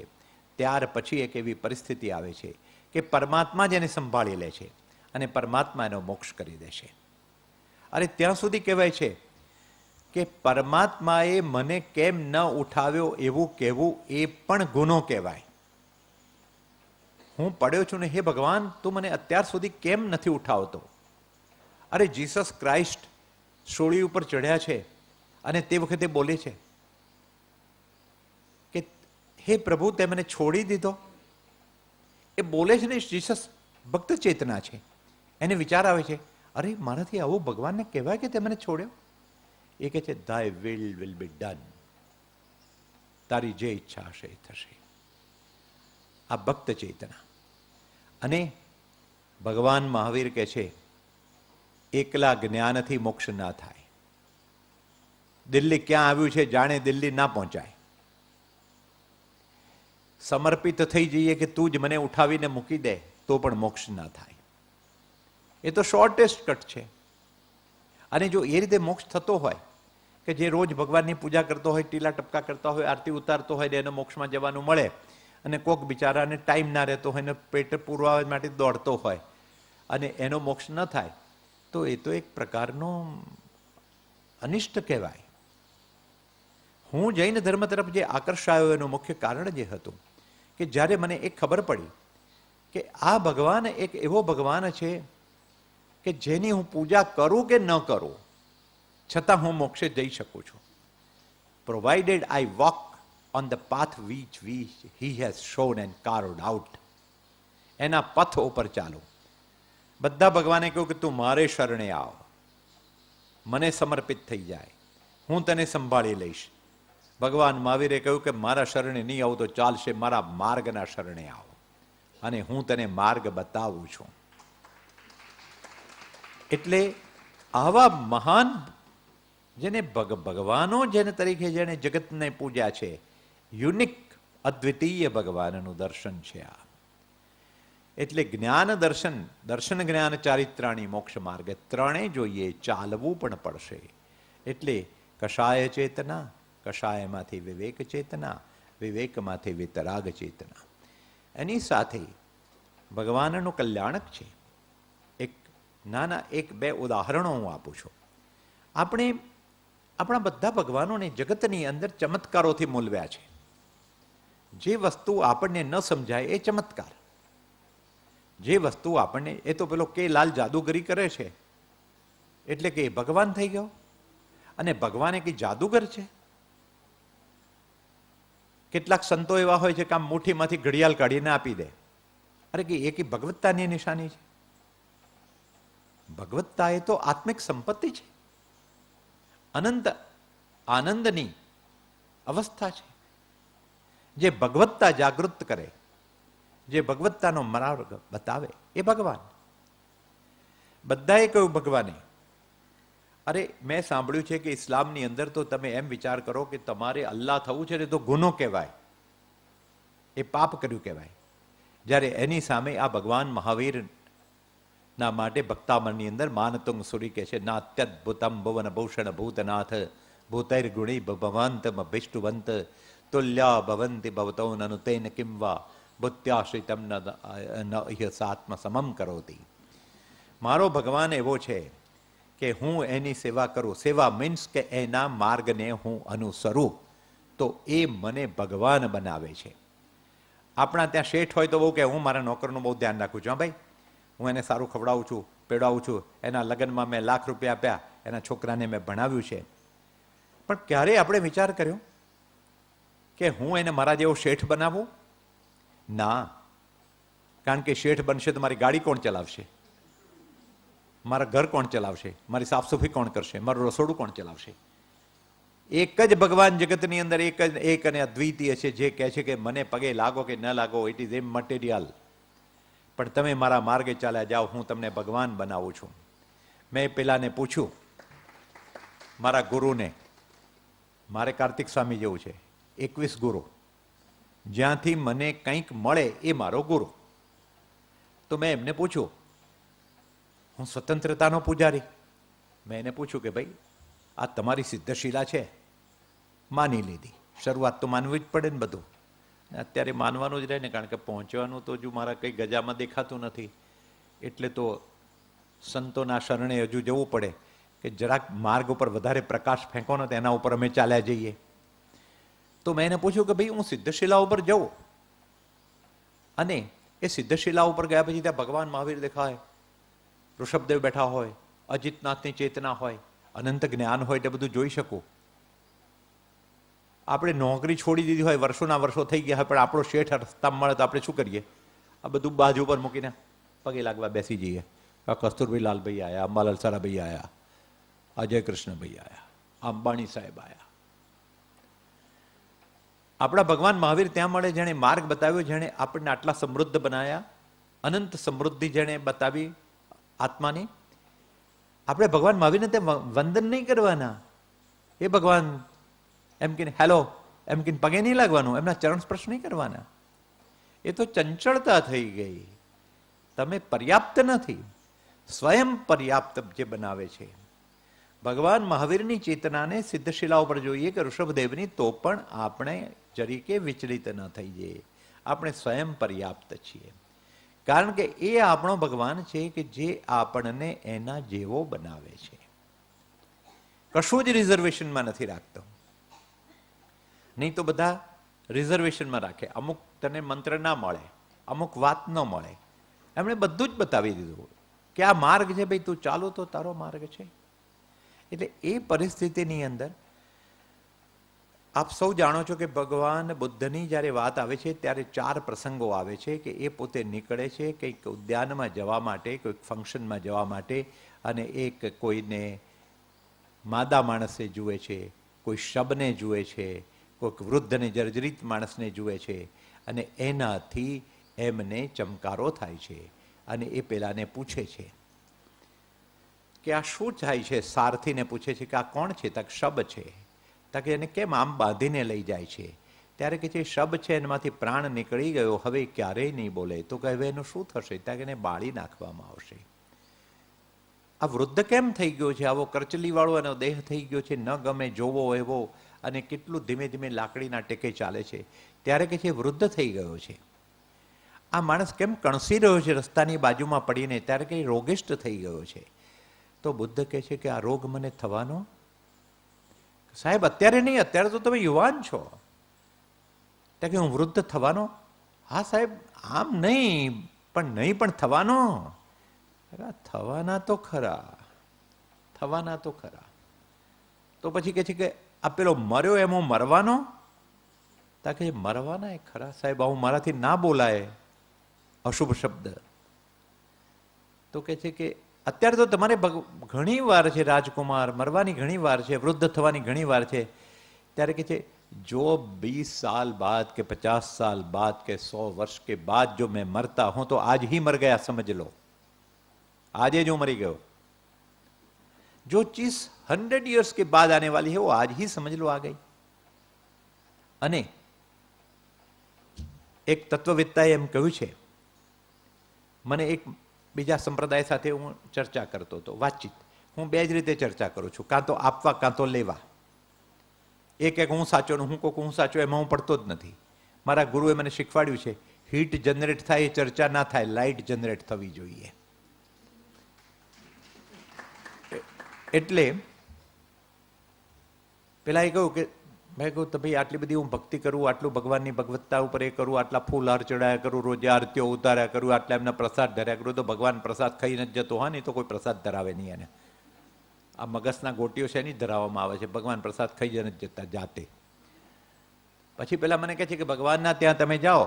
ત્યાર પછી એક એવી પરિસ્થિતિ આવે છે કે પરમાત્મા જ એને સંભાળી લે છે અને પરમાત્મા એનો મોક્ષ કરી દે છે. અરે ત્યાં સુધી કહેવાય છે કે પરમાત્માએ મને કેમ ન ઉઠાવ્યો એવું કહેવું એ પણ ગુનો કહેવાય. હું પડ્યો છું ને હે ભગવાન તું મને અત્યાર સુધી કેમ નથી ઉઠાવતો? અરે જીસસ ક્રાઇસ્ટ સોળી ઉપર ચઢ્યા છે અને તે વખતે બોલે છે કે હે પ્રભુ તે મને છોડી દીધો. એ બોલે છે ને જીસસ ભક્ત ચેતના છે. એને વિચાર આવે છે અરે મારાથી આવું ભગવાનને કહેવાય કે તે મને છોડ્યો? એ કહે છે thy will be done, તારી જે ઈચ્છા હશે એ થશે. આ ભક્ત ચેતના. અને ભગવાન મહાવીર કહે છે એકલા જ્ઞાનથી મોક્ષ ના થાય. દિલ્હી ક્યાં આવ્યું છે જાણે દિલ્હી ના પહોંચાય. સમર્પિત થઈ જઈએ કે તું જ મને ઉઠાવીને મૂકી દે તો પણ મોક્ષ ના થાય. એ તો શોર્ટેસ્ટ કટ છે. અને જો એ રીતે મોક્ષ થતો હોય કે જે રોજ ભગવાનની પૂજા કરતો હોય, ટીલા ટપકા કરતા હોય, આરતી ઉતારતો હોય ને એને મોક્ષમાં જવાનું મળે, અને કોક બિચારાને ટાઈમ ના રહેતો હોય ને પેટ પૂરવા માટે દોડતો હોય અને એનો મોક્ષ ન થાય તો એ તો એક પ્રકારનો અનિષ્ટ કહેવાય. હું જૈન ધર્મ તરફ જે આકર્ષાયો એનું મુખ્ય કારણ જે હતું કે જ્યારે મને એક ખબર પડી કે આ ભગવાન એક એવો ભગવાન છે કે જેની હું પૂજા કરું કે ન કરું છતાં હું મોક્ષે જઈ શકું છું. Provided I walk on the path which he has shown and carved out. એના પથ ઉપર ચાલો. બધા ભગવાને કહ્યું કે તું મારે શરણે આવ, મને સમર્પિત થઈ જાય, હું તને સંભાળી લઈશ. ભગવાન મહાવીરે કહ્યું કે મારા શરણે નહીં આવું તો ચાલશે, મારા માર્ગના શરણે આવો અને હું તને માર્ગ બતાવું છું. એટલે આવા મહાન જેને ભગવાનો જેને તરીકે જેને જગતને પૂજ્યા છે, યુનિક અદ્વિતીય ભગવાનનું દર્શન છે આ. એટલે જ્ઞાન દર્શન, દર્શન જ્ઞાન ચારિત્રાણી મોક્ષ માર્ગ ત્રણેય જોઈએ, ચાલવું પણ પડશે. એટલે કષાય ચેતના, કષાયમાંથી વિવેક ચેતના, વિવેકમાંથી વિતરાગ ચેતના. એની સાથે ભગવાનનું કલ્યાણક છે. એક બે ઉદાહરણો હું આપું છું. આપણે આપણા બધા ભગવાનોને જગતની અંદર ચમત્કારોથી મૂલવ્યા છે. જે વસ્તુ આપણને ન સમજાય એ ચમત્કાર, જે વસ્તુ આપણને, એ તો પેલો કે લાલ જાદુગરી કરે છે એટલે કે ભગવાન થઈ ગયો. અને ભગવાન એક જાદુગર છે. કેટલાક સંતો એવા હોય છે કે આમ મુઠ્ઠીમાંથી ઘડિયાળ કાઢીને આપી દે. અરે કે એ ભગવત્તાની નિશાની છે. ભગવત્તા એ તો આત્મિક સંપત્તિ છે, અનંત આનંદની અવસ્થા છે. જે ભગવત્તા જાગૃત કરે, જે ભગવત્તાનો માર્ગ બતાવે એ ભગવાન. બધાએ કહ્યું ભગવાને. અરે મેં સાંભળ્યું છે કે ઇસ્લામની અંદર તો તમે એમ વિચાર કરો કે તમારે અલ્લાહ થવું છે ને તો ગુનો કહેવાય, એ પાપ કર્યું કહેવાય. જ્યારે એની સામે આ ભગવાન મહાવીર ના માટે ભક્તામણની અંદર માનતુંગ સુરી કહે છે, નાત્યદ્ભુતમ ભુવન ભૂષણ ભૂતનાથ ભૂતૈર ગુણી ભવંતમ ભિષ્ટુવંત તુલ્યા ભવંતિ ભવતો નનુ તેન કિંવા ભૂત્યાશ્રિતમ ન સાત્મ સમમ કરોતી. મારો ભગવાન એવો છે કે હું એની સેવા કરું. સેવા મીન્સ કે એના માર્ગને હું અનુસરું તો એ મને ભગવાન બનાવે છે. આપણા ત્યાં શેઠ હોય તો બહુ કે હું મારા નોકરનું બહુ ધ્યાન રાખું છું. હા ભાઈ, હું એને સારું ખવડાવું છું, પેડાવું છું, એના લગ્નમાં મેં લાખ રૂપિયા આપ્યા, એના છોકરાને મેં ભણાવ્યું છે. પણ ક્યારેય આપણે વિચાર કર્યો કે હું એને મારા જેવો શેઠ બનાવું? ના. કારણ કે શેઠ બનશે તો મારી ગાડી કોણ ચલાવશે, મારા ઘર કોણ ચલાવશે, મારી સાફ સફાઈ કોણ કરશે, મારું રસોડું કોણ ચલાવશે? એક જ ભગવાન જગતની અંદર એક અને અદ્વિતીય છે જે કહે છે કે મને પગે લાગો કે ન લાગો, ઇટ ઇઝ એમ મટીરિયલ, પણ તમે મારા માર્ગે ચાલ્યા જાઓ, હું તમને ભગવાન બનાવું છું. મેં પેલાને પૂછ્યું, મારા ગુરુને, મારે કાર્તિક સ્વામી જેવું છે, 21 ગુરુ, જ્યાંથી મને કંઈક મળે એ મારો ગુરુ. તો મેં એમને પૂછ્યું, હું સ્વતંત્રતાનો પૂજારી, મેં એને પૂછ્યું કે ભાઈ આ તમારી સિદ્ધશિલા છે, માની લીધી. શરૂઆત તો માનવી જ પડે ને બધું. અત્યારે માનવાનું જ રહે ને, કારણ કે પહોંચવાનું તો જો મારા કંઈ ગજામાં દેખાતું નથી, એટલે તો સંતોના શરણે હજુ જવું પડે કે જરાક માર્ગ ઉપર વધારે પ્રકાશ ફેંકો ને તો એના ઉપર અમે ચાલ્યા જઈએ. તો મેં એને પૂછ્યું કે ભાઈ હું સિદ્ધશિલા ઉપર જઉં, અને એ સિદ્ધશિલા ઉપર ગયા પછી ત્યાં ભગવાન મહાવીર દેખાય, ઋષભદેવ બેઠા હોય, અજિતનાથની ચેતના હોય, અનંત જ્ઞાન હોય, એટલે બધું જોઈ શકું. આપણે નોકરી છોડી દીધી હોય, વર્ષોના વર્ષો થઈ ગયા હોય, પણ આપણો શેઠ રસ્તામાં મળે તો આપણે શું કરીએ? આ બધું બાજુ પર મૂકીને પગે લાગવા બેસી જઈએ. કસ્તુરભાઈ લાલભાઈ આવ્યા, અંબાલાલ સારાભાઈ આવ્યા, અજય કૃષ્ણભાઈ આવ્યા, અંબાણી સાહેબ આવ્યા. આપણા ભગવાન મહાવીર ત્યાં મળે જેણે માર્ગ બતાવ્યો, જેણે આપણને આટલા સમૃદ્ધ બનાવ્યા, અનંત સમૃદ્ધિ જેણે બતાવી આત્માની. આપણે ભગવાન મહાવીરને તે વંદન નહીં કરવાના, એ ભગવાન એમ કે હેલો એમ કે પગે નહીં લાગવાનું, એમના ચરણ સ્પર્શ નહીં કરવાના. એ તો ચંચળતા થઈ ગઈ. તમે પર્યાપ્ત નથી, સ્વયં પર્યાપ્ત જે બનાવે છે. ભગવાન મહાવીરની ચેતનાને સિદ્ધશિલા ઉપર જોઈએ કે ઋષભદેવની, તો પણ આપણે જરીકે વિચલિત ન થઈ જઈએ. આપણે સ્વયં પર્યાપ્ત છીએ, કારણ કે એ આપણો ભગવાન છે કે જે આપણને એના જેવો બનાવે છે. કશું જ રિઝર્વેશનમાં નથી રાખતો. નહીં તો બધા રિઝર્વેશનમાં રાખે. અમુક તને મંત્ર ના મળે, અમુક વાત ન મળે. એમણે બધું જ બતાવી દીધું કે આ માર્ગ છે ભાઈ, તું ચાલો તો તારો માર્ગ છે. એટલે એ પરિસ્થિતિની અંદર આપ સૌ જાણો છો કે ભગવાન બુદ્ધની જ્યારે વાત આવે છે ત્યારે 4 પ્રસંગો આવે છે કે એ પોતે નીકળે છે કંઈક ઉદ્યાનમાં જવા માટે, કોઈક ફંક્શનમાં જવા માટે, અને એક કોઈને માદા માણસે જુએ છે, કોઈ શબને જુએ છે, કોઈક વૃદ્ધને જર્જરિત માણસને જુએ છે, અને એનાથી એમને ચમકારો થાય છે. અને એ પેલાને પૂછે છે કે આ શું થાય છે? સારથીને પૂછે છે કે આ કોણ છે? તક શબ છે. તક એને કેમ આમ બાંધીને લઈ જાય છે? ત્યારે કે છે શબ છે, એનામાંથી પ્રાણ નીકળી ગયો, હવે ક્યારેય નહીં બોલે. તો કે હવે એનું શું થશે? ત્યાં એને બાળી નાખવામાં આવશે. આ વૃદ્ધ કેમ થઈ ગયો છે? આવો કરચલીવાળો એનો દેહ થઈ ગયો છે, ન ગમે જોવો એવો, અને કેટલું ધીમે ધીમે લાકડીના ટેકે ચાલે છે. ત્યારે કે છે વૃદ્ધ થઈ ગયો છે. આ માણસ કેમ કણસી રહ્યો છે રસ્તાની બાજુમાં પડીને? ત્યારે કે રોગિષ્ટ થઈ ગયો છે. તો બુદ્ધ કહે છે કે આ રોગ મને થવાનો? સાહેબ અત્યારે નહીં, અત્યારે તો તમે યુવાન છો. ત્યાં કે હું વૃદ્ધ થવાનો? હા સાહેબ, આમ નહીં પણ થવાનો. થવાના તો ખરા, થવાના તો ખરા. તો પછી કહે છે કે આ પેલો મર્યો એમ હું મરવાનો? તા કે મરવાના એ ખરા સાહેબ, આવું મારાથી ના બોલાય અશુભ શબ્દ. તો કહે છે કે અત્યારે તો તમારે ઘણી વાર છે રાજકુમાર, મરવાની ઘણી વાર છે, વૃદ્ધ થવાની ઘણી વાર છે. ત્યારે કહે છે જો 20 साल बाद के 50 साल बाद के 100 वर्ष के बाद जो मैं मरता हूं तो आज ही मर गया समझ लो, आज ही जो मरी गयो. जो चीज 100 years के बाद आने वाली है वो आज ही समझ लो आ गई. અને એક તત્વવેત્તાએ એમ કહ્યું છે, મને એક બીજા સંપ્રદાય સાથે હું ચર્ચા કરતો હતો, વાતચીત. હું બે જ રીતે ચર્ચા કરું છું, કાં તો આપવા કાં તો લેવા. એક હું સાચો ને હું કોક હું સાચો, એમાં હું પડતો જ નથી. મારા ગુરુએ મને શીખવાડ્યું છે હીટ જનરેટ થાય એ ચર્ચા ના થાય, લાઇટ જનરેટ થવી જોઈએ. એટલે પેલા એ કહ્યું કે મેં કહ્યું તો ભાઈ આટલી બધી હું ભક્તિ કરું, આટલું ભગવાનની ભગવત્તા ઉપર એ કરું, આટલા ફૂલ હાર ચડાયા કરું, રોજે આરતીઓ ઉતાર્યા કરું, આટલા એમના પ્રસાદ ધર્યા કરું, તો ભગવાન પ્રસાદ ખાઈ નથી જતો હોય ને, તો કોઈ પ્રસાદ ધરાવે નહીં એને. આ મગજના ગોટીઓ છે એની ધરાવવામાં આવે છે, ભગવાન પ્રસાદ ખાઈ જ નથી જતા જાતે. પછી પેલા મને કહે છે કે ભગવાનના ત્યાં તમે જાઓ,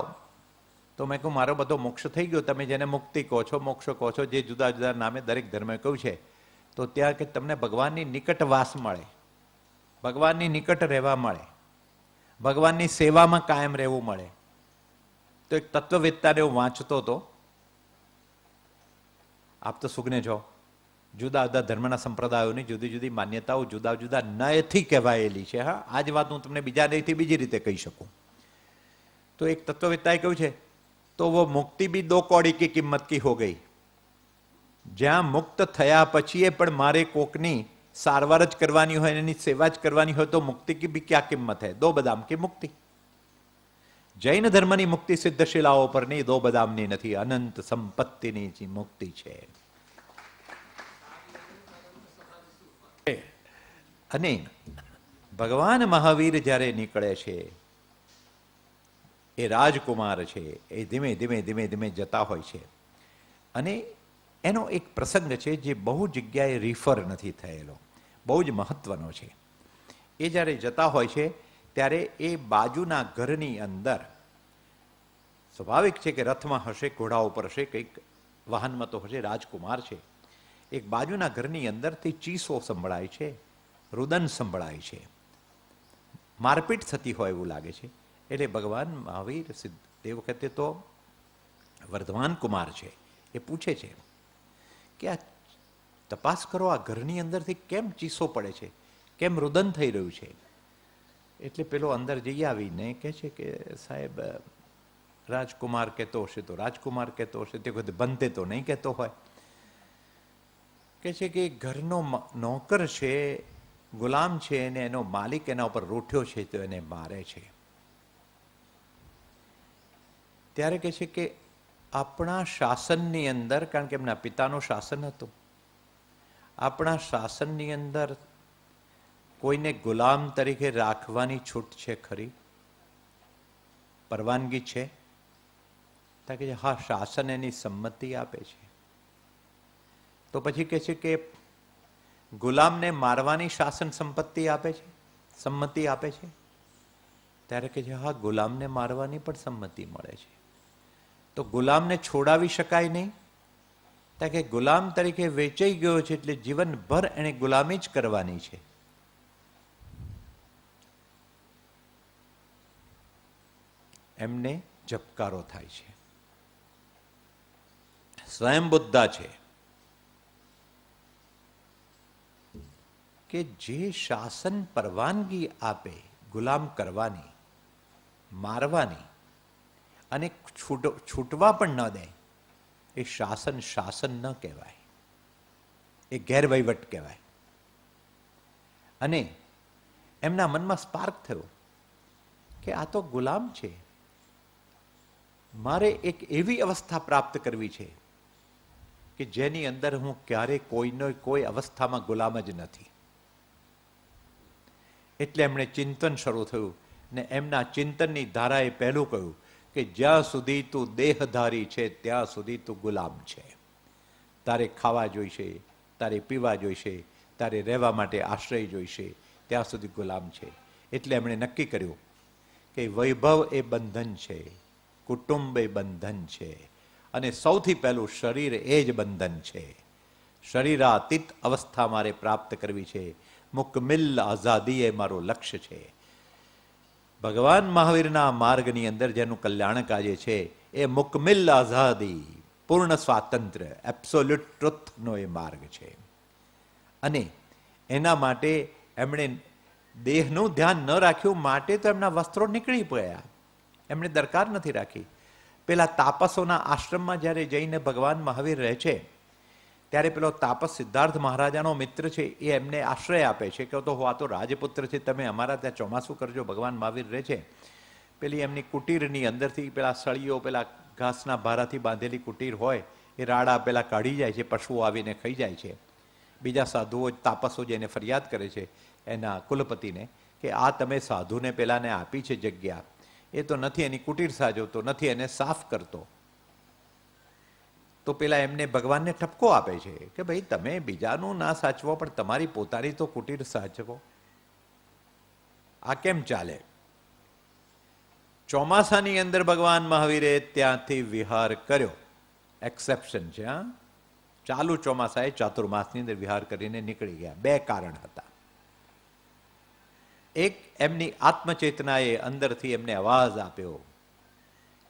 તો મેં કહું મારો બધો મોક્ષ થઈ ગયો, તમે જેને મુક્તિ કહો છો, મોક્ષ કહો છો, જે જુદા જુદા નામે દરેક ધર્મે કહ્યું છે, તો ત્યાં કે તમને ભગવાનની નિકટ વાસ મળે, ભગવાનની નિકટ રહેવા મળે, ભગવાનની સેવામાં કાયમ રહેવું મળે. તો એક તત્વવેત્તાને હું વાંચતો હતો, આપ તો સુગને છો, જુદા જુદા ધર્મના સંપ્રદાયોની જુદી જુદી માન્યતાઓ જુદા જુદા નયથી કહેવાયેલી છે. હા, આ જ વાત હું તમને બીજા નયથી બીજી રીતે કહી શકું. તો એક તત્વવેત્તાએ કહ્યું છે તો વો મુક્તિ ભી 2 कौड़ी की કિંમત કી હો ગઈ. જ્યાં મુક્ત થયા પછી પણ મારે કોકની સારવાર જ કરવાની હોય, એની સેવા જ કરવાની હોય, તો મુક્તિ કી ભી ક્યાં કિંમત હૈ? 2 બદામ કી મુક્તિ. જૈન ધર્મની મુક્તિ સિદ્ધ શિલાઓ પર નહીં, 2 બદામની નથી, અનંત સંપત્તિની મુક્તિ છે. અને ભગવાન મહાવીર જ્યારે નીકળે છે, એ રાજકુમાર છે, એ ધીમે ધીમે ધીમે ધીમે જતા હોય છે. અને એનો એક પ્રસંગ છે જે બહુ જગ્યાએ રિફર નથી થયેલો, બહુ જ મહત્વનો છે. એ જ્યારે જતા હોય છે ત્યારે એ બાજુના ઘરની અંદર, સ્વાભાવિક છે કે રથમાં હશે, ઘોડા ઉપર હશે, કંઈક વાહનમાં તો હશે, રાજકુમાર છે. એક બાજુના ઘરની અંદરથી ચીસો સંભળાય છે, રુદન સંભળાય છે, મારપીટ થતી હોય એવું લાગે છે. એટલે ભગવાન મહાવીર તે વખતે તો વર્ધમાન કુમાર છે, એ પૂછે છે કે આ તપાસ કરો, આ ઘરની અંદરથી કેમ ચીસો પડે છે, કેમ રુદન થઈ રહ્યું છે? એટલે પેલો અંદર જઈ આવીને કહે છે કે સાહેબ રાજકુમાર કહેતો હશે તો રાજકુમાર કહેતો હશે, તે વખતે બનતે તો નહીં કહેતો હોય. કહે છે કે ઘરનો નોકર છે, ગુલામ છે, અને એનો માલિક એના ઉપર રૂઠ્યો છે તો એને મારે છે. ત્યારે કહે છે કે આપણા શાસનની અંદર, કારણ કે એમના પિતાનું શાસન હતું, આપણા શાસનની અંદર કોઈને ગુલામ તરીકે રાખવાની છૂટ છે ખરી? પરવાનગી છે? કે હા, શાસન એની સંમતિ આપે છે. તો પછી કહે છે કે ગુલામને મારવાની શાસન સંપત્તિ આપે છે, સંમતિ આપે છે? ત્યારે કહે છે હા, ગુલામને મારવાની પણ સંમતિ મળે છે. તો ગુલામને છોડાવી શકાય નહીં? કારણ કે ગુલામ તરીકે વેચાઈ ગયો છે એટલે જીવનભર એને ગુલામી જ કરવાની છે. એમને ઝબકારો થાય છે. સ્વયં બુદ્ધા છે, કે જે શાસન પરવાનગી આપે ગુલામ કરવાની, મારવાની અને છૂટવા પણ ન દે, એ શાસન શાસન ન કહેવાય, એ ગેરવહીવટ કહેવાય. અને એમના મનમાં સ્પાર્ક થયો કે આ તો ગુલામ છે, મારે એક એવી અવસ્થા પ્રાપ્ત કરવી છે કે જેની અંદર હું ક્યારે કોઈ અવસ્થામાં ગુલામ જ નથી. એટલે એમણે ચિંતન શરૂ થયું ને એમના ચિંતનની ધારાએ પહેલું કહ્યું કે જ્યાં સુધી તું દેહધારી છે ત્યાં સુધી તું ગુલામ છે. તારે ખાવા જોઈશે, તારે પીવા જોઈશે, તારે રહેવા માટે આશ્રય જોઈશે, ત્યાં સુધી ગુલામ છે. એટલે એમણે નક્કી કર્યું કે વૈભવ એ બંધન છે, કુટુંબ એ બંધન છે, અને સૌથી પહેલું શરીર એ જ બંધન છે. શરીરાતીત અવસ્થા મારે પ્રાપ્ત કરવી છે. મુકમિલ આઝાદી એ મારું લક્ષ્ય છે. ભગવાન મહાવીરના માર્ગની અંદર જેનું કલ્યાણક આજે છે એ મુકમિલ આઝાદી, પૂર્ણ સ્વાતંત્ર્ય, એબ્સોલ્યુટ ટ્રુથનો એ માર્ગ છે. અને એના માટે એમણે દેહનું ધ્યાન ન રાખ્યું, માટે તો એમના વસ્ત્રો નીકળી ગયા, એમણે દરકાર નથી રાખી. પેલા તાપસોના આશ્રમમાં જ્યારે જઈને ભગવાન મહાવીર રહે છે ત્યારે પેલો તાપસ સિદ્ધાર્થ મહારાજાનો મિત્ર છે એ એમને આશ્રય આપે છે કે તો આ તો રાજપુત્ર છે, તમે અમારા ત્યાં ચોમાસું કરજો. ભગવાન મહાવીર રહે છે પેલી એમની કુટીરની અંદરથી પેલા સળીઓ, પેલા ઘાસના ભારાથી બાંધેલી કુટીર હોય એ રાડા પેલા કાઢી જાય છે, પશુઓ આવીને ખાઈ જાય છે. બીજા સાધુઓ તાપસો જેને ફરિયાદ કરે છે એના કુલપતિને કે આ તમે સાધુને પેલાને આપી છે જગ્યા, એ તો નથી એની કુટીર સાચવતો, નથી એને સાફ કરતો. તો પેલા એમને ભગવાનને ઠપકો આપે છે કે ભાઈ તમે બીજાનું ના સાચવો પણ તમારી પોતાની તો કુટીર સાચવો, આ કેમ ચાલે? ચોમાસાની અંદર ભગવાન મહાવીરે ત્યાંથી વિહાર કર્યો. એક્સેપ્શન છે, હા, ચાલુ ચોમાસાએ ચાતુર્માસની અંદર વિહાર કરીને નીકળી ગયા. બે કારણ હતા. એક, એમની આત્મચેતનાએ અંદરથી એમને અવાજ આપ્યો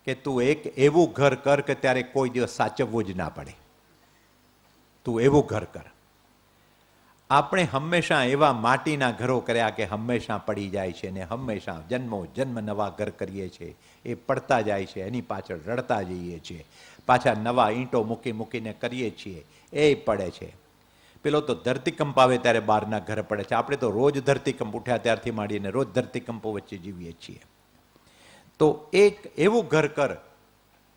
કે તું એક એવું ઘર કર કે ત્યારે કોઈ દિવસ સાચવવું જ ના પડે. તું એવું ઘર કર. આપણે હંમેશા એવા માટીના ઘરો કર્યા કે હંમેશા પડી જાય છે, ને હંમેશા જન્મો જન્મ નવા ઘર કરીએ છીએ, એ પડતા જાય છે, એની પાછળ રડતા જઈએ છીએ, પાછા નવા ઈંટો મૂકી મૂકીને કરીએ છીએ, એ પડે છે. પેલો તો ધરતીકંપ આવે ત્યારે બહારના ઘર પડે છે. આપણે તો રોજ ધરતીકંપ ઉઠ્યા ત્યારથી માંડીને રોજ ધરતીકંપો વચ્ચે જીવીએ છીએ. તો એક એવું ઘર કર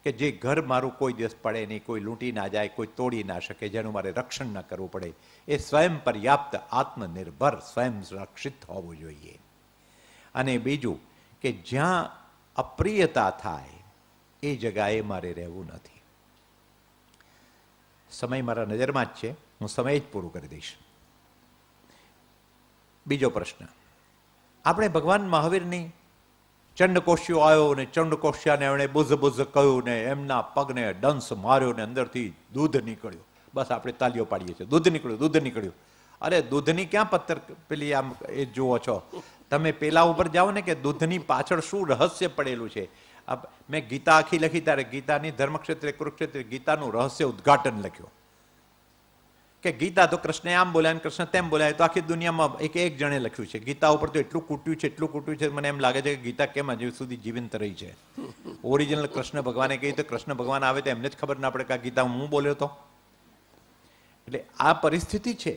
કે જે ઘર મારું કોઈ દિવસ પડે નહીં, કોઈ લૂંટી ના જાય, કોઈ તોડી ના શકે, જેનું મારે રક્ષણ ન કરવું પડે. એ સ્વયં પર્યાપ્ત, આત્મનિર્ભર, સ્વયં સુરક્ષિત હોવું જોઈએ. અને બીજું કે જ્યાં અપ્રિયતા થાય એ જગાએ મારે રહેવું નથી. સમય મારા નજરમાં જ છે, હું સમય જ પૂરું કરી દઈશ. બીજો પ્રશ્ન, આપણે ભગવાન મહાવીરની ચંડકોષ્યો આવ્યો ને ચંડકોષ્યાને એમણે બુઝ બુઝ કહ્યું ને એમના પગને ડંસ માર્યો ને અંદરથી દૂધ નીકળ્યું. બસ આપણે તાલીઓ પાડીએ છીએ, દૂધ નીકળ્યું, દૂધ નીકળ્યું. અરે દૂધની ક્યાં પત્તર પેલી આમ એ જુઓ છો તમે, પેલા ઉપર જાઓ ને કે દૂધની પાછળ શું રહસ્ય પડેલું છે. મેં ગીતા આખી લખી ત્યારે ગીતાની ધર્મક્ષેત્રે કુરુક્ષેત્રે ગીતાનું રહસ્ય ઉદ્ઘાટન લખ્યું કે ગીતા તો કૃષ્ણે આમ બોલ્યા ને કૃષ્ણ તેમ બોલ્યા, તો આખી દુનિયામાં એક જણે લખ્યું છે. ગીતા ઉપર તો એટલું કૂટ્યું છે, એટલું કૂટ્યું છે, મને એમ લાગે છે કે ગીતા કેમ હજુ સુધી જીવંત રહી છે. ઓરિજિનલ કૃષ્ણ ભગવાને કહી તો કૃષ્ણ ભગવાન આવે તો એમને જ ખબર ના પડે કે આ ગીતા હું બોલ્યો તો. એટલે આ પરિસ્થિતિ છે.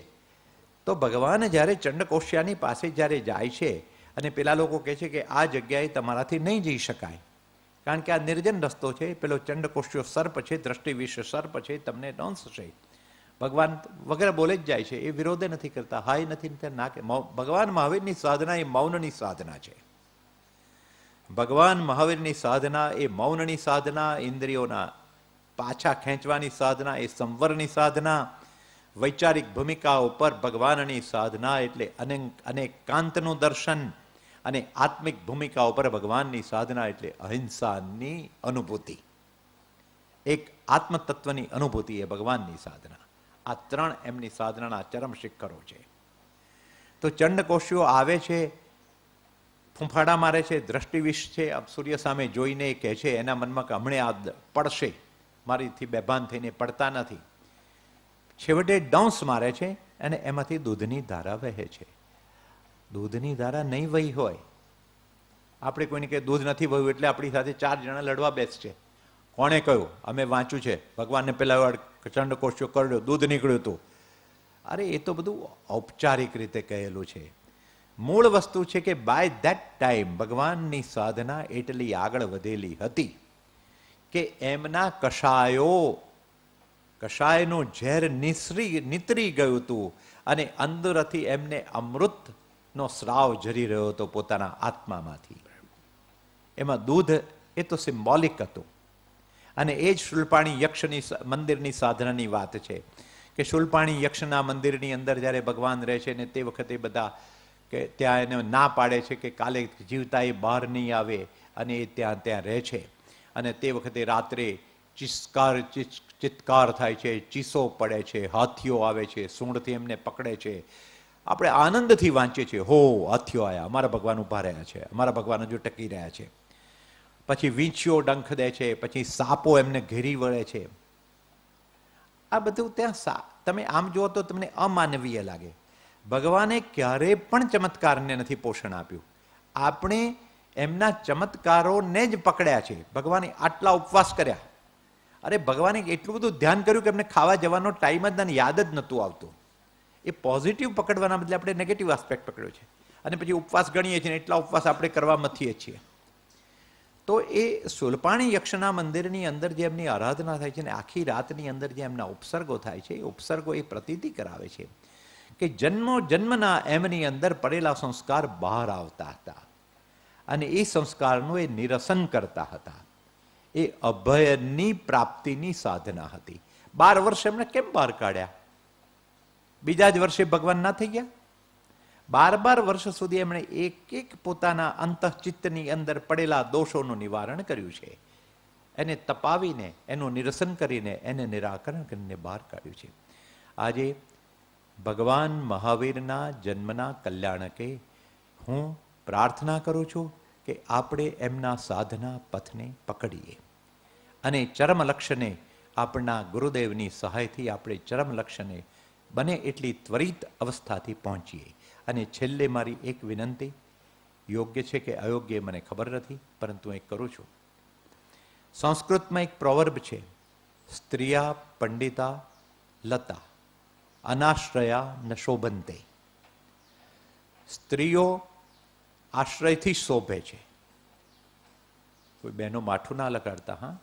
તો ભગવાન જ્યારે ચંડકોષ્યાની પાસે જ્યારે જાય છે અને પેલા લોકો કહે છે કે આ જગ્યાએ તમારાથી નહીં જઈ શકાય કારણ કે આ નિર્જન રસ્તો છે, પેલો ચંડકોષ્યો સર્પ છે, દ્રષ્ટિ વિશે સર્પ છે, તમને દંશશે. ભગવાન વગેરે બોલે જ જાય છે, એ વિરોધે નથી કરતા, હાય નથી ના કે. ભગવાન મહાવીરની સાધના એ મૌનની સાધના છે. ભગવાન મહાવીરની સાધના એ મૌનની સાધના, ઇન્દ્રિયોના પાછા ખેંચવાની સાધના એ સંવરની સાધના, વૈચારિક ભૂમિકાઓ પર ભગવાનની સાધના એટલે અનેકાંતનું દર્શન, અને આત્મિક ભૂમિકાઓ પર ભગવાનની સાધના એટલે અહિંસાની અનુભૂતિ, એક આત્મતત્વની અનુભૂતિ એ ભગવાનની સાધના. આ ત્રણ એમની સાધનાના ચરમ શિખરો છે. તો ચંડકોષ્યો આવે છે, ફૂંફાડા મારે છે, દ્રષ્ટિવિષ છે, સૂર્ય સામે જોઈને કહે છે એના મનમાં કે હમણે આ પડશે, મારીથી બેભાન થઈને પડતા નથી. છેવટે ડંસ મારે છે અને એમાંથી દૂધની ધારા વહે છે. દૂધની ધારા નહીં વહી હોય, આપણે કોઈને કહે દૂધ નથી વહ્યું એટલે આપણી સાથે 4 જણા લડવા બેસશે. કોણે કહ્યું? અમે વાંચ્યું છે, ભગવાનને પેલા ચંડકોષ્યો કર્યો, દૂધ નીકળ્યું હતું. અરે એ તો બધું ઔપચારિક રીતે કહેલું છે. મૂળ વસ્તુ છે કે બાય ધેટ ટાઈમ ભગવાનની સાધના એટલી આગળ વધેલી હતી કે એમના કષાયનું ઝેર નીતરી ગયું હતું અને અંદરથી એમને અમૃતનો સ્રાવ ઝરી રહ્યો હતો પોતાના આત્મામાંથી. એમાં દૂધ એ તો સિમ્બોલિક હતું. અને એ જ શૂલપાણી યક્ષની મંદિરની સાધનાની વાત છે કે શૂલપાણી યક્ષના મંદિરની અંદર જ્યારે ભગવાન રહે છે ને તે વખતે બધા કે ત્યાં એને ના પાડે છે કે કાલે જીવતા એ બહાર નહીં આવે, અને એ ત્યાં રહે છે. અને તે વખતે રાત્રે ચિત્કાર થાય છે, ચીસો પડે છે, હાથીઓ આવે છે, સૂંઢથી એમને પકડે છે. આપણે આનંદથી વાંચીએ છીએ, હો હાથીઓ આવ્યા, અમારા ભગવાન ઊભા રહ્યા છે, અમારા ભગવાન હજુ ટકી રહ્યા છે. પછી વીંછીઓ ડંખ દે છે, પછી સાપો એમને ઘેરી વળે છે. આ બધું ત્યાં તમે આમ જુઓ તો તમને અમાનવીય લાગે. ભગવાને ક્યારેય પણ ચમત્કારને નથી પોષણ આપ્યું. આપણે એમના ચમત્કારોને જ પકડ્યા છે. ભગવાને આટલા ઉપવાસ કર્યા. અરે ભગવાને એટલું બધું ધ્યાન કર્યું કે એમને ખાવા જવાનો ટાઈમ જ નથી, યાદ જ નહોતું આવતું. એ પોઝિટિવ પકડવાના બદલે આપણે નેગેટિવ આસ્પેક્ટ પકડ્યો છે. અને પછી ઉપવાસ ગણીએ છીએ, એટલા ઉપવાસ આપણે કરવા મથીએ છીએ. તો એ શૂલપાણી યક્ષના મંદિરની અંદર જે એમની આરાધના થાય છે ને આખી રાતની અંદર જે એમના ઉપસર્ગો થાય છે, એ ઉપસર્ગો એ પ્રતીતિ કરાવે છે કે જન્મના એમની અંદર પડેલા સંસ્કાર બહાર આવતા હતા અને એ સંસ્કારનું એ નિરસન કરતા હતા. એ અભયની પ્રાપ્તિની સાધના હતી. 12 વર્ષ એમણે કેમ બહાર કાઢ્યા? બીજા જ વર્ષે ભગવાન ના થઈ ગયા? 12 વર્ષ સુધી એમણે એક પોતાના અંતઃચિત્તની અંદર પડેલા દોષોનું નિવારણ કર્યું છે. એને તપાવીને, એનું નિરસન કરીને, એને નિરાકરણ કરીને બહાર કાઢ્યું છે. આજે ભગવાન મહાવીરના જન્મના કલ્યાણકે હું પ્રાર્થના કરું છું કે આપણે એમના સાધના પથને પકડીએ અને ચરમ લક્ષ્યને આપણા ગુરુદેવની સહાયથી આપણે ચરમ લક્ષ્યને બને એટલી ત્વરિત અવસ્થાથી પહોંચીએ. અને છેલ્લે મારી એક વિનંતી, યોગ્ય છે કે અયોગ્ય મને ખબર નથી, પરંતુ હું કરું છું. સંસ્કૃતમાં એક પ્રોવર્બ છે, સ્ત્રિયા પંડિતા લતા અનાશ્રયા ન શોભંતે. સ્ત્રીઓ આશ્રયથી શોભે છે. કોઈ બહેનો માઠું ના લગાડતા. હા,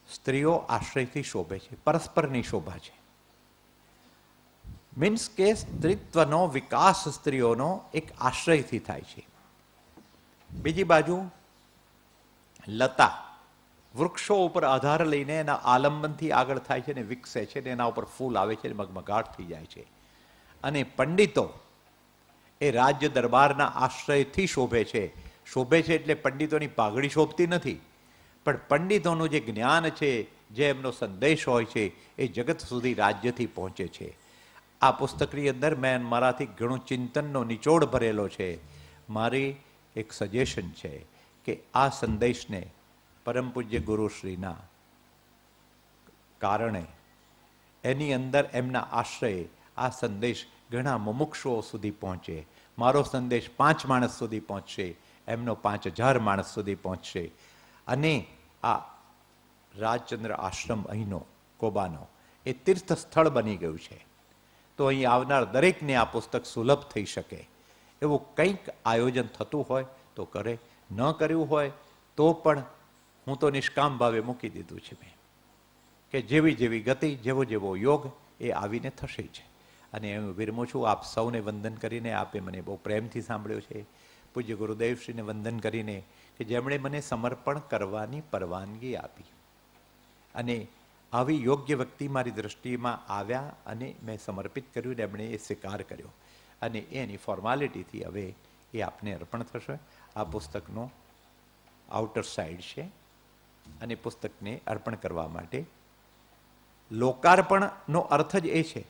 સ્ત્રીઓ આશ્રયથી શોભે છે, પરસ્પરની શોભા છે. મીન્સ કે સ્ત્રીત્વનો વિકાસ સ્ત્રીઓનો એક આશ્રયથી થાય છે. બીજી બાજુ લતા વૃક્ષો ઉપર આધાર લઈને એના આલંબનથી આગળ થાય છે ને વિકસે છે ને એના ઉપર ફૂલ આવે છે ને મગમગાટ થઈ જાય છે. અને પંડિતો એ રાજ્ય દરબારના આશ્રયથી શોભે છે. શોભે છે એટલે પંડિતોની પાઘડી શોભતી નથી, પણ પંડિતોનું જે જ્ઞાન છે, જે એમનો સંદેશ હોય છે, એ જગત સુધી રાજ્યથી પહોંચે છે. આ પુસ્તકની અંદર મેં મારાથી ઘણું ચિંતનનો નિચોડ ભરેલો છે. મારી એક સજેશન છે કે આ સંદેશને પરમ પૂજ્ય ગુરુશ્રીના કારણે એની અંદર એમના આશ્રયે આ સંદેશ ઘણા મુમુક્ષુઓ સુધી પહોંચે. મારો સંદેશ 5 માણસ સુધી પહોંચશે, એમનો 5000 માણસ સુધી પહોંચશે. અને આ રાજચંદ્ર આશ્રમ અહીંનો કોબાનો એ તીર્થ સ્થળ બની ગયું છે. તો અહીં આવનાર દરેકને આ પુસ્તક સુલભ થઈ શકે એવું કંઈક આયોજન થતું હોય તો કરે, ન કર્યું હોય તો પણ હું તો નિષ્કામ ભાવે મૂકી દીધું છે મેં, કે જેવી જેવી ગતિ, જેવો જેવો યોગ એ આવીને થશે જ. અને હું વિરમું છું આપ સૌને વંદન કરીને. આપે મને બહુ પ્રેમથી સાંભળ્યો છે. પૂજ્ય ગુરુદેવશ્રીને વંદન કરીને કે જેમણે મને સમર્પણ કરવાની પરવાનગી આપી અને આવી યોગ્ય વ્યક્તિ મારી દ્રષ્ટિમાં આવ્યા અને મેં સમર્પિત કર્યું ને એમણે એ સ્વીકાર કર્યો. અને એની ફોર્માલિટીથી હવે એ આપને અર્પણ થશે. આ પુસ્તકનો આઉટર સાઈડ છે અને પુસ્તકને અર્પણ કરવા માટે લોકાર્પણનો અર્થ જ એ છે,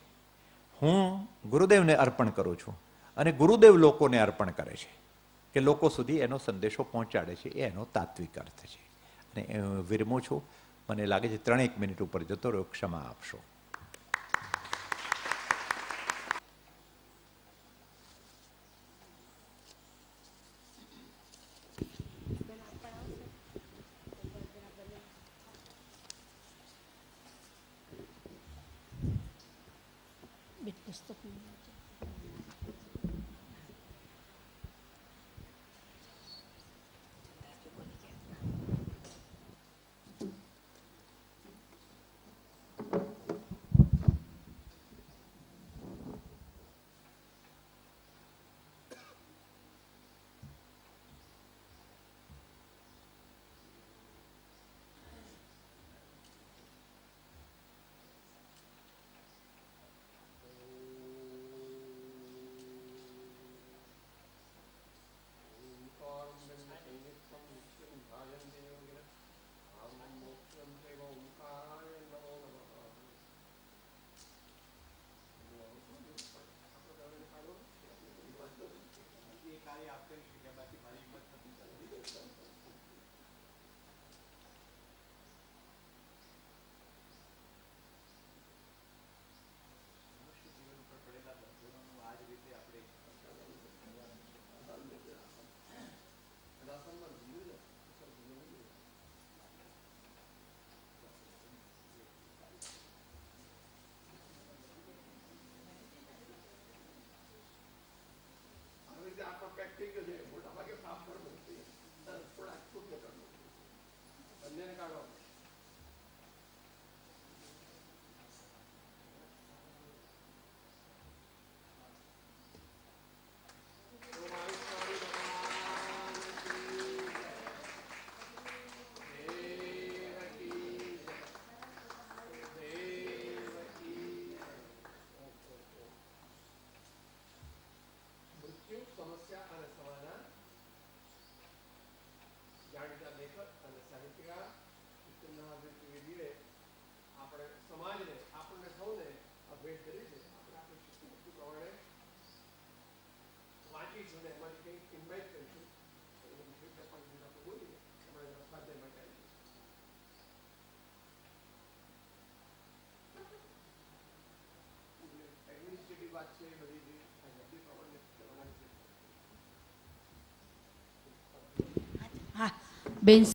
હું ગુરુદેવને અર્પણ કરું છું અને ગુરુદેવ લોકોને અર્પણ કરે છે કે લોકો સુધી એનો સંદેશો પહોંચાડે છે. એ એનો તાત્વિક અર્થ છે. અને વિરમું છું. મને લાગે છે 3 મિનિટ ઉપર જતો રહ્યો, ક્ષમા આપશો. બેન